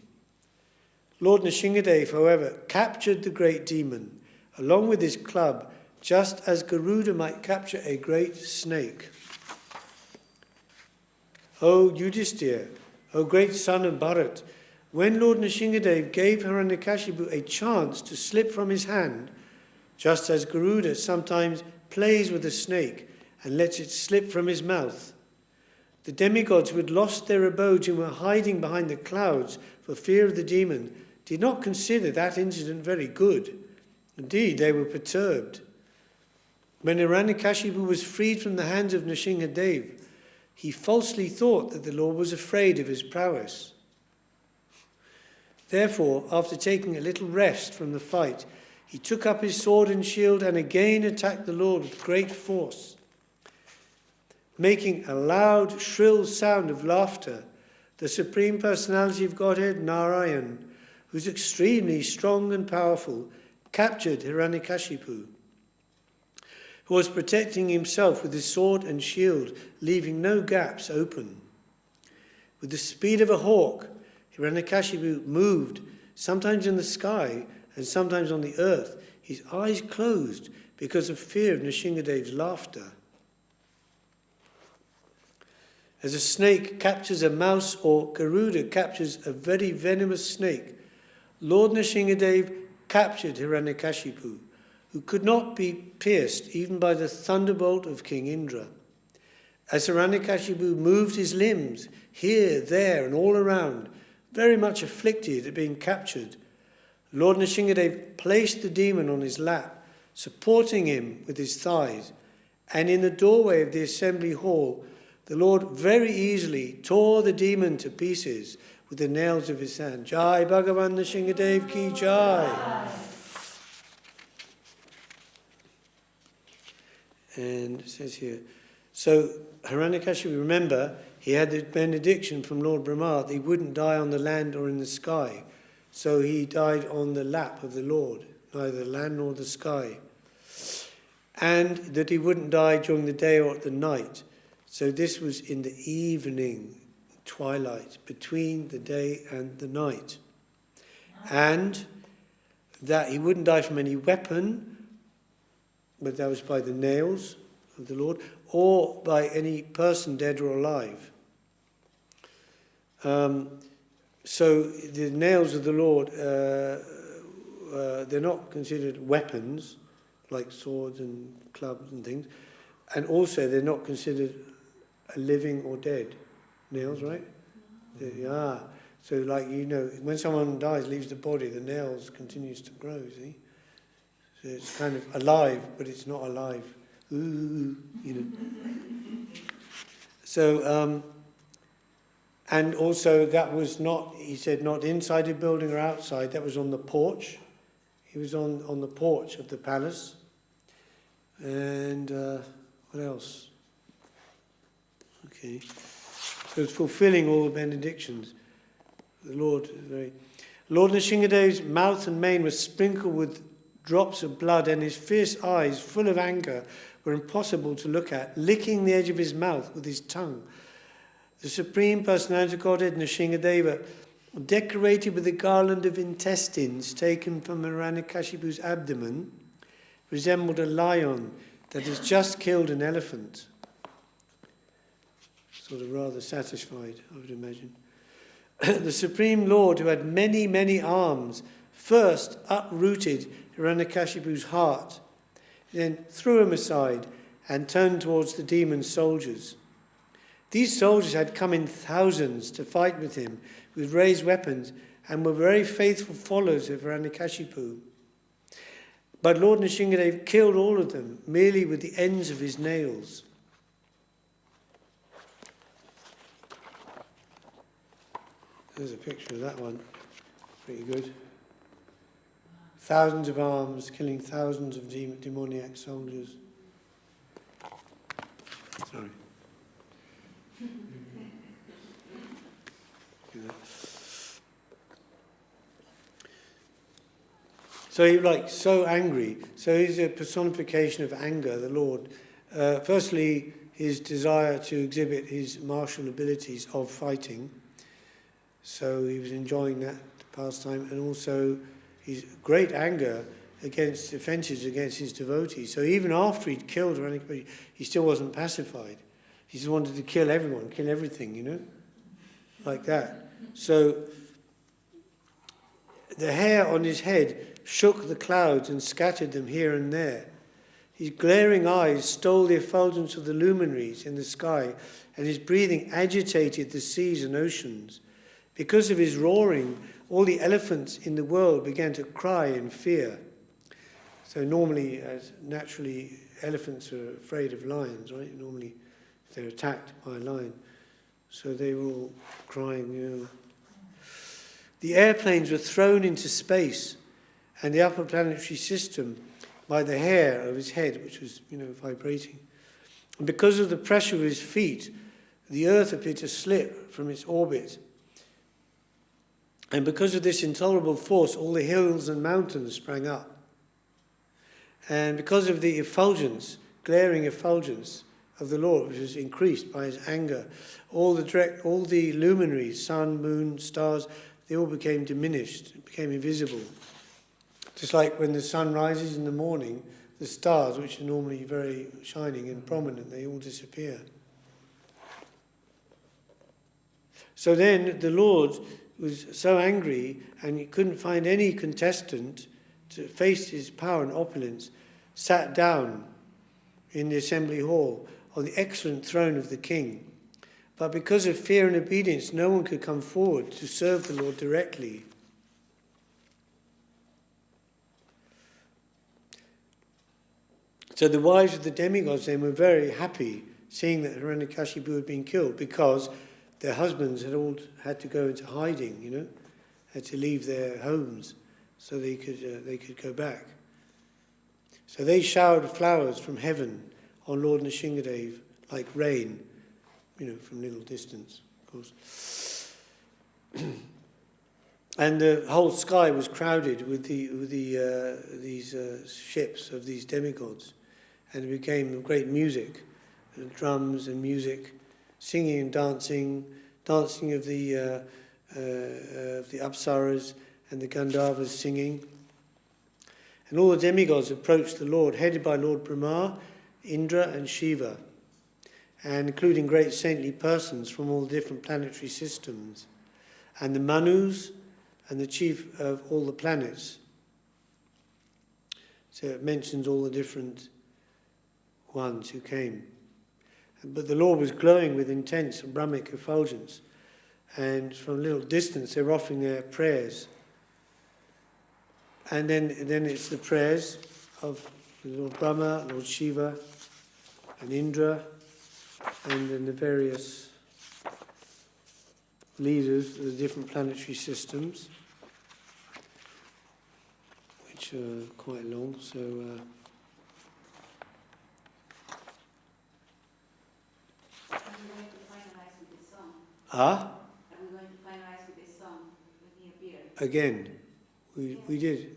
Lord Nrisimhadev, however, captured the great demon along with his club, just as Garuda might capture a great snake. O Yudhisthira, O great son of Bharat, when Lord Nrisimhadev gave Hiranyakashipu a chance to slip from his hand, just as Garuda sometimes plays with a snake and lets it slip from his mouth, the demigods who had lost their abodes and were hiding behind the clouds for fear of the demon did not consider that incident very good. Indeed, they were perturbed. When Hiranyakashipu was freed from the hands of Nrisimhadev, he falsely thought that the Lord was afraid of his prowess. Therefore, after taking a little rest from the fight, he took up his sword and shield and again attacked the Lord with great force. Making a loud, shrill sound of laughter, the Supreme Personality of Godhead, Narayan, who is extremely strong and powerful, captured Hiranyakashipu, who was protecting himself with his sword and shield, leaving no gaps open. With the speed of a hawk, Hiranyakashipu moved, sometimes in the sky and sometimes on the earth, his eyes closed because of fear of Nrisimhadev's laughter. As a snake captures a mouse or Garuda captures a very venomous snake, Lord Nrisimhadev captured Hiranyakashipu, who could not be pierced even by the thunderbolt of King Indra. As Hiranyakashipu moved his limbs here, there, and all around, very much afflicted at being captured, Lord Nrisimhadev placed the demon on his lap, supporting him with his thighs, and in the doorway of the assembly hall, the Lord very easily tore the demon to pieces with the nails of his hand. Jai Bhagavan Nrisimhadev ki jai. And it says here, so Hiranyakashipu, remember, he had the benediction from Lord Brahma that he wouldn't die on the land or in the sky. So he died on the lap of the Lord, neither the land nor the sky. And that he wouldn't die during the day or at the night. So this was in the evening, twilight, between the day and the night. And that he wouldn't die from any weapon, but that was by the nails of the Lord, or by any person, dead or alive. So the nails of the Lord, they're not considered weapons, like swords and clubs and things, and also they're not considered a living or dead nails, right? Yeah. So like, you know, when someone dies, leaves the body, the nails continues to grow, see? So it's kind of alive, but it's not alive. Ooh, you know. So, and also that was not, he said, not inside the building or outside, that was on the porch. He was on the porch of the palace. And what else? Okay. So it's fulfilling all the benedictions. The Lord Nrisimhadev's mouth and mane were sprinkled with drops of blood, and his fierce eyes, full of anger, were impossible to look at, licking the edge of his mouth with his tongue. The Supreme Personality of Godhead, Nrisimhadeva, decorated with a garland of intestines taken from Hiranyakashipu's abdomen, resembled a lion that has just killed an elephant. Sort of rather satisfied, I would imagine. The Supreme Lord, who had many, many arms, first uprooted Hiranyakashipu's heart, then threw him aside and turned towards the demon soldiers. These soldiers had come in thousands to fight with him with raised weapons and were very faithful followers of Hiranyakashipu. But Lord Nrisimhadev killed all of them merely with the ends of his nails. There's a picture of that one. Pretty good. Thousands of arms, killing thousands of demoniac soldiers. Sorry. So he was so angry. So he's a personification of anger, the Lord. Firstly, his desire to exhibit his martial abilities of fighting. So he was enjoying that pastime, and also his great anger against offences against his devotees. So even after he'd killed anybody, he still wasn't pacified. He just wanted to kill everyone, kill everything, you know, like that. So the hair on his head shook the clouds and scattered them here and there. His glaring eyes stole the effulgence of the luminaries in the sky, and his breathing agitated the seas and oceans. Because of his roaring, all the elephants in the world began to cry in fear. So normally, as naturally, elephants are afraid of lions, right? Normally, if they're attacked by a lion. So they were all crying, you know. The airplanes were thrown into space, and the upper planetary system by the hair of his head, which was, you know, vibrating. And because of the pressure of his feet, the earth appeared to slip from its orbit. And because of this intolerable force, all the hills and mountains sprang up. And because of the effulgence, glaring effulgence of the Lord, which was increased by his anger, all the luminaries, sun, moon, stars, they all became diminished, became invisible. Just like when the sun rises in the morning, the stars, which are normally very shining and prominent, they all disappear. So then the Lord was so angry, and he couldn't find any contestant to face his power and opulence, sat down in the assembly hall on the excellent throne of the king. But because of fear and obedience, no one could come forward to serve the Lord directly. So the wives of the demigods then were very happy seeing that Hiranyakashipu had been killed, because their husbands had all had to go into hiding, you know, had to leave their homes so they could go back. So they showered flowers from heaven on Lord Nrisimhadev like rain, you know, from a little distance, of course. And the whole sky was crowded with these ships of these demigods, and it became great music, drums and music, singing and dancing of the Apsaras and the Gandharvas singing, And all the demigods approached the Lord, headed by Lord Brahma, Indra and Shiva, and including great saintly persons from all the different planetary systems, and the Manus, and the chief of all the planets. So it mentions all the different ones who came. But the Lord was glowing with intense Brahmic effulgence, and from a little distance they were offering their prayers. And then it's the prayers of Lord Brahma, Lord Shiva, and Indra, and then the various leaders of the different planetary systems, which are quite long. So Are we going to finalize with this song? Are we going to finalize with this song when he appeared? again, we did.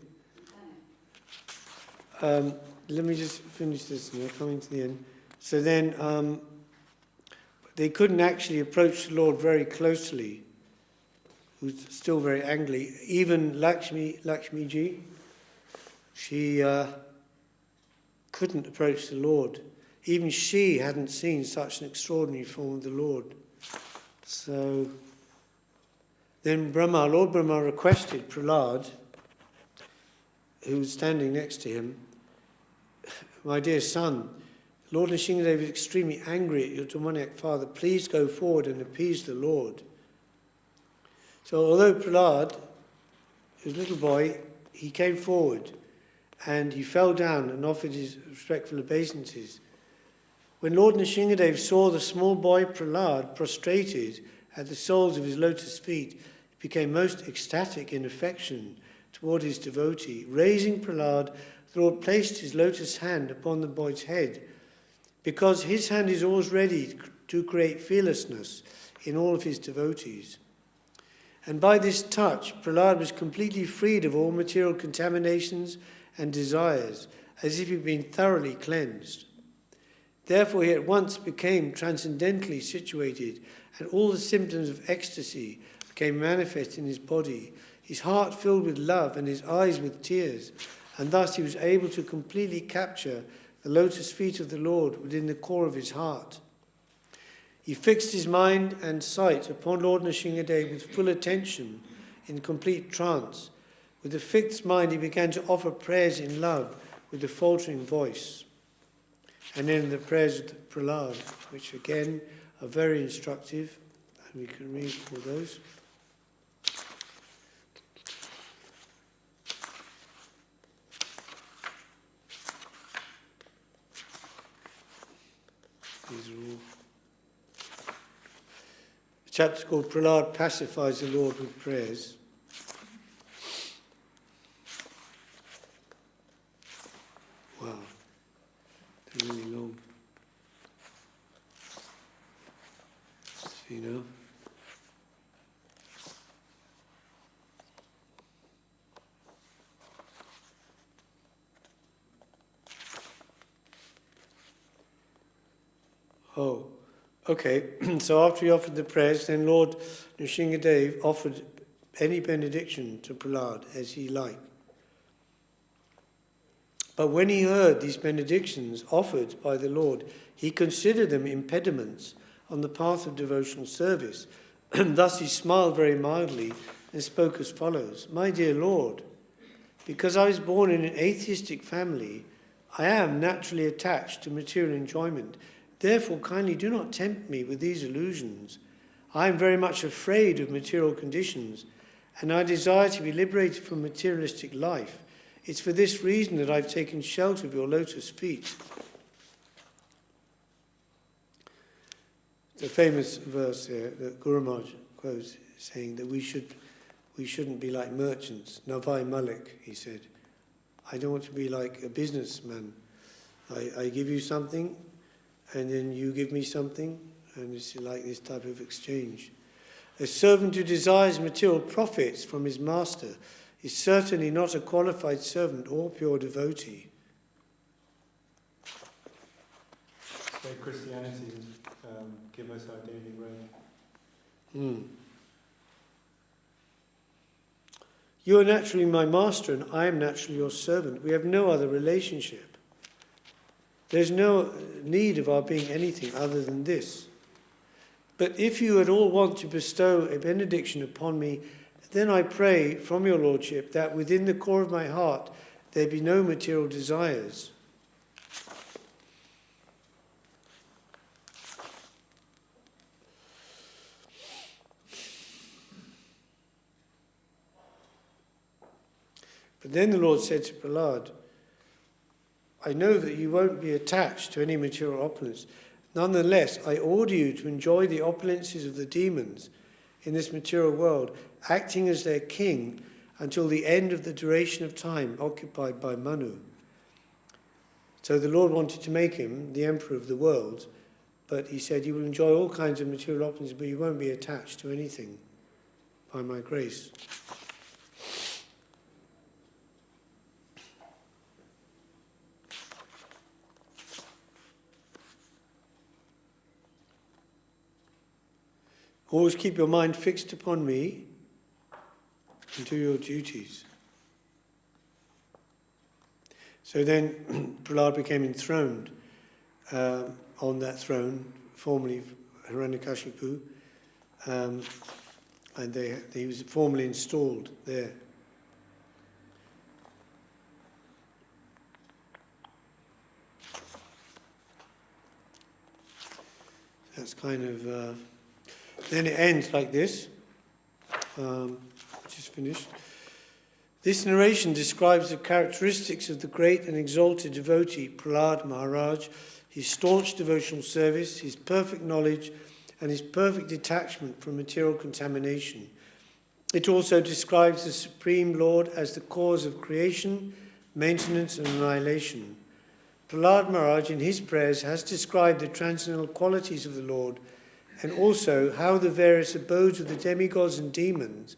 Let me just finish this, and we're coming to the end. So then, they couldn't actually approach the Lord very closely, who's still very angry. Even Lakshmiji, she couldn't approach the Lord. Even she hadn't seen such an extraordinary form of the Lord. So then Lord Brahma requested Prahlad, who was standing next to him, "My dear son, Lord Nrisimhadev is extremely angry at your demoniac father. Please go forward and appease the Lord." So although Prahlad, his little boy, he came forward and he fell down and offered his respectful obeisances. When Lord Nrisimhadev saw the small boy Prahlad prostrated at the soles of his lotus feet, he became most ecstatic in affection toward his devotee. Raising Prahlad, the Lord placed his lotus hand upon the boy's head, because his hand is always ready to create fearlessness in all of his devotees. And by this touch, Prahlad was completely freed of all material contaminations and desires, as if he had been thoroughly cleansed. Therefore, he at once became transcendently situated, and all the symptoms of ecstasy became manifest in his body, his heart filled with love and his eyes with tears, and thus he was able to completely capture the lotus feet of the Lord within the core of his heart. He fixed his mind and sight upon Lord Nrisimhadev with full attention, in complete trance. With a fixed mind, he began to offer prayers in love with a faltering voice. And then the prayers of Prahlad, which again are very instructive, and we can read all those. These are all. The chapter's called Prahlad Pacifies the Lord with Prayers. Wow, they're really long. So, Oh, okay. So after he offered the prayers, then Lord Nrisimhadev offered any benediction to Prahlad as he liked. But when he heard these benedictions offered by the Lord, he considered them impediments on the path of devotional service. Thus he smiled very mildly and spoke as follows: "My dear Lord, because I was born in an atheistic family, I am naturally attached to material enjoyment. Therefore, kindly do not tempt me with these illusions. I am very much afraid of material conditions, and I desire to be liberated from materialistic life. It's for this reason that I've taken shelter of your lotus feet." The famous verse there that Guru Maharaj quotes, saying that we shouldn't be like merchants. Navai Malik, he said. I don't want to be like a businessman. I give you something, and then you give me something, and it's like this type of exchange. A servant who desires material profits from his master is certainly not a qualified servant or pure devotee. So Christianity, give us our daily bread. You are naturally my master and I am naturally your servant. We have no other relationship. There's no need of our being anything other than this. But if you at all want to bestow a benediction upon me, then I pray from your lordship that within the core of my heart there be no material desires. But then the Lord said to Prahlad, I know that you won't be attached to any material opulence. Nonetheless, I order you to enjoy the opulences of the demons in this material world, acting as their king until the end of the duration of time occupied by Manu. So the Lord wanted to make him the emperor of the world, but he said, you will enjoy all kinds of material opulences, but you won't be attached to anything by my grace. Always keep your mind fixed upon me and do your duties. So then Prahlad became enthroned on that throne, formerly Hiranyakashipu, and he was formally installed there. That's kind of... Then it ends like this. Just finished. This narration describes the characteristics of the great and exalted devotee, Prahlad Maharaj, his staunch devotional service, his perfect knowledge, and his perfect detachment from material contamination. It also describes the Supreme Lord as the cause of creation, maintenance, and annihilation. Prahlad Maharaj, in his prayers, has described the transcendental qualities of the Lord, and also how the various abodes of the demigods and demons,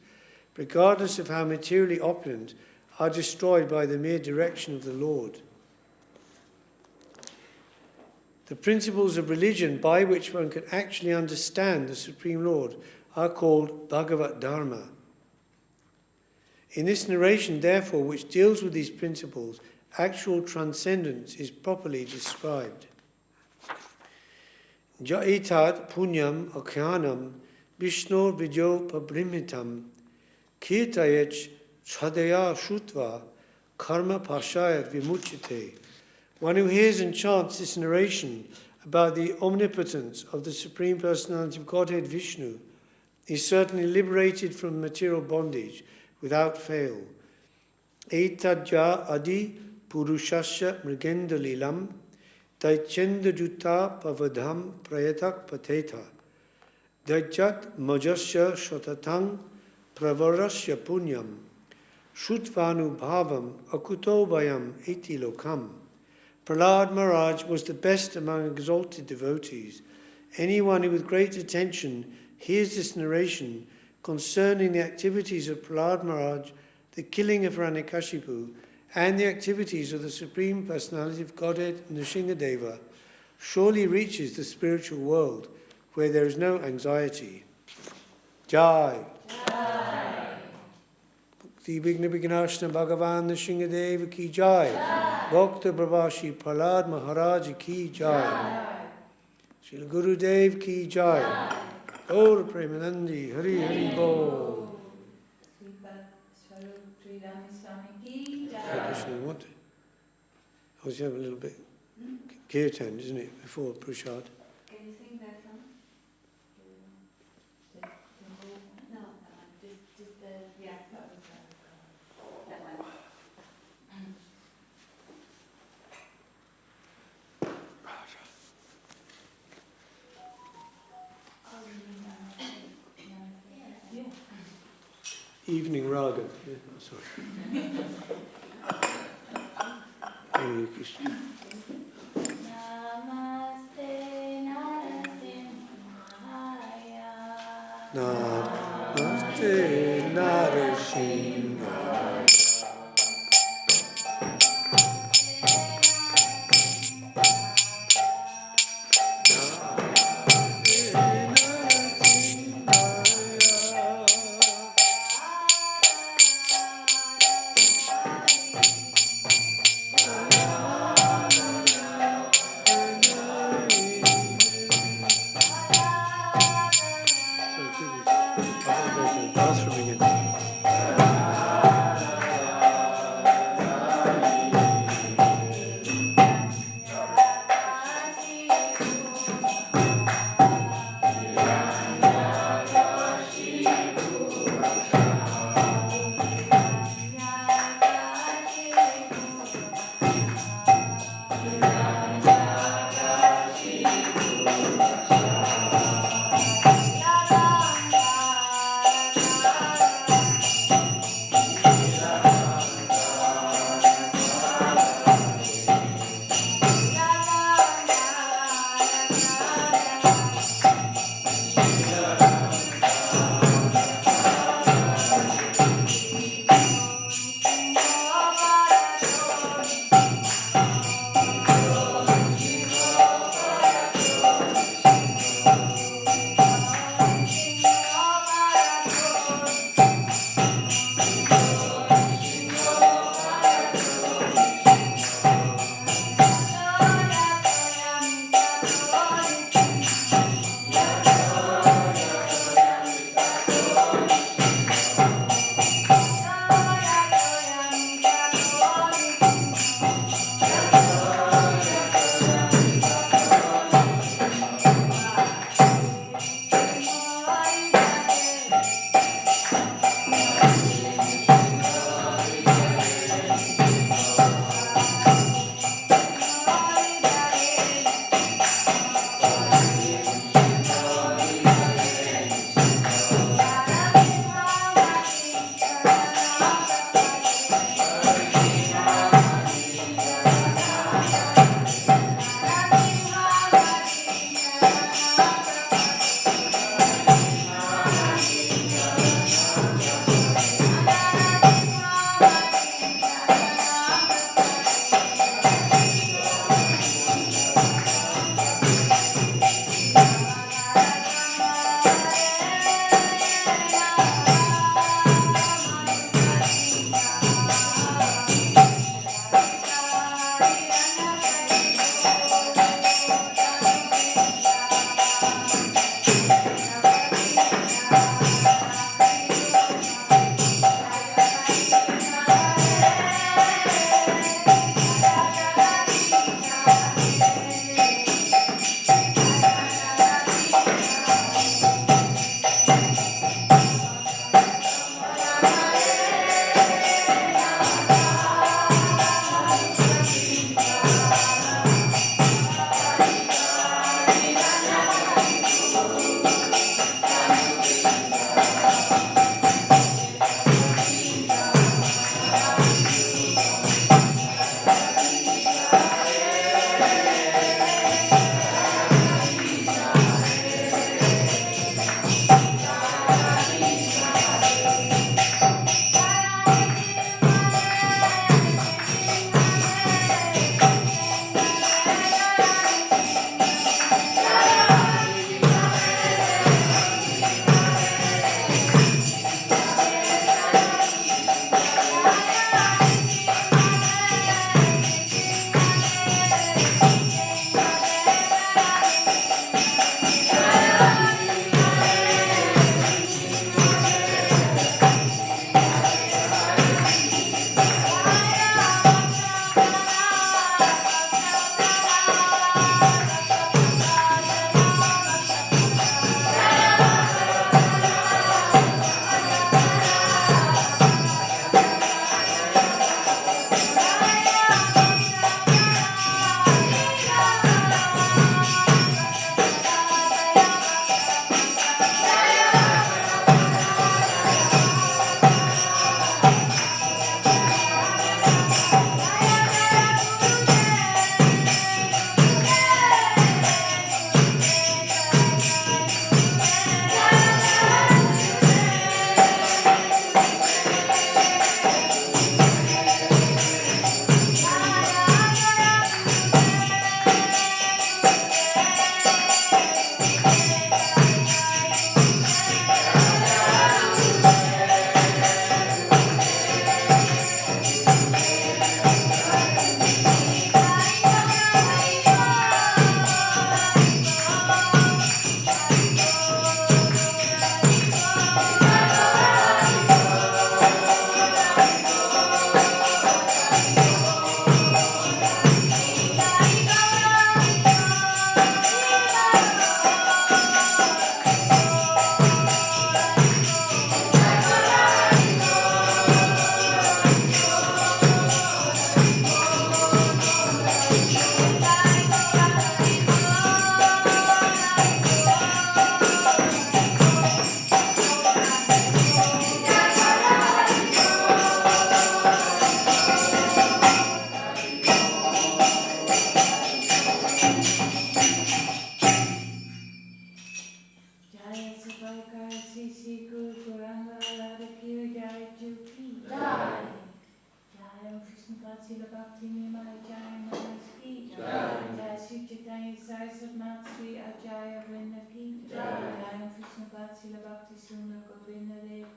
regardless of how materially opulent, are destroyed by the mere direction of the Lord. The principles of religion by which one can actually understand the Supreme Lord are called Bhagavat Dharma. In this narration, therefore, which deals with these principles, actual transcendence is properly described. Jaitat punyam akyanam Vishnor vijo pabrimhitam kirtayach chadaya shutva karma pashayat vimuchite. One who hears and chants this narration about the omnipotence of the Supreme Personality of Godhead Vishnu is certainly liberated from material bondage without fail. Etadja adi purushasya mrigendalilam Daichenda Juta Pavadham Prayatak Pateta Daichat Majasya Shotatang Pravarasya Punyam Shutvanu Bhavam Akutobayam Iti Lokam. Prahlad Maharaj was the best among exalted devotees. Anyone who with great attention hears this narration concerning the activities of Prahlad Maharaj, the killing of Hiranyakashipu, and the activities of the Supreme Personality of Godhead Nrisimha surely reaches the spiritual world where there is no anxiety. Jai. Jai. Bhakti Vigna Vignashna Bhagavan Nrisimha ki Jai. Bhakta Prabhashi Prahlad Maharaj ki Jai. Srila Gurudev ki Jai. Gaur Premanandi Hari Hari Bol. Sripad, Svarup, Tridandi Swami ki Jai. Krishna, what? I was having a little bit kirtan, isn't it, before Prashad? Can you sing that song? No, just the, yeah, that one. Evening Raga. Yeah, oh, sorry. Hare Krishna. Namaste Narasimhaya. Namaste Narasimhaya.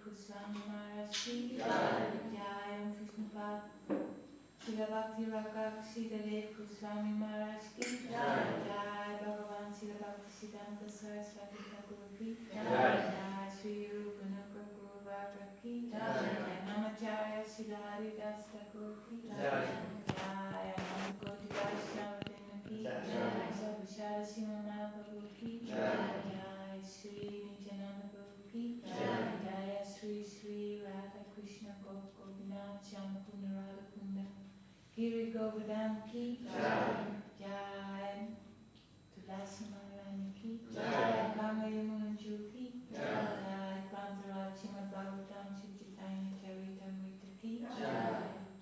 Goswami Maharaj ki Jai, Om Vishnupad Srila Bhakti Srila Goswami Maharaj ki Jai, Bhagavan Srila Bhakti Siddhanta Saraswati Thakur ki Jai, Sri Rupa Nuka Guru Varga ki Jai, Namacharya Srila Haridas Thakur ki Jai, Koti Vaishnava Vrinda ki Jai, Sarvashara Simama Prabhu ki Jai, Sri Nityananda Prabhu ki Jai, Sri Sri Radha Krishna Gopinath Shama Kunda Radha Kunda Giri Govardhan ki Jai, Tulasi Maharani ki Jai, Ganga Yamunanju ki Jai, Kantaraj Srimad Bhagavatam Sri Chaitanya Charitamrita ki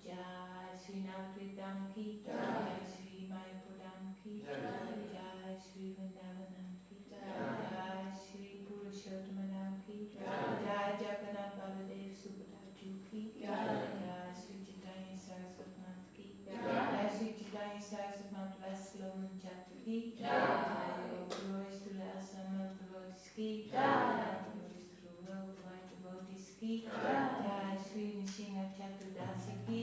Jai, Sri Navadvitam ki Jai, Sri Mayapurdam ki Jai, Sri Vrindavanam ki Jai, Sri Purushottamanam ki Jai, Jagannath Baladev Subhadra ki Jai, Sri Chaitanya Saraswati Mat ki Jai, Sri Chaitanya Saraswati Mat Vasalam Chapter ki Jai, glories to the assembled devotees ki Jai, glories to the worldwide devotees ki Jai, Sri Nrisimha Chaturdashi ki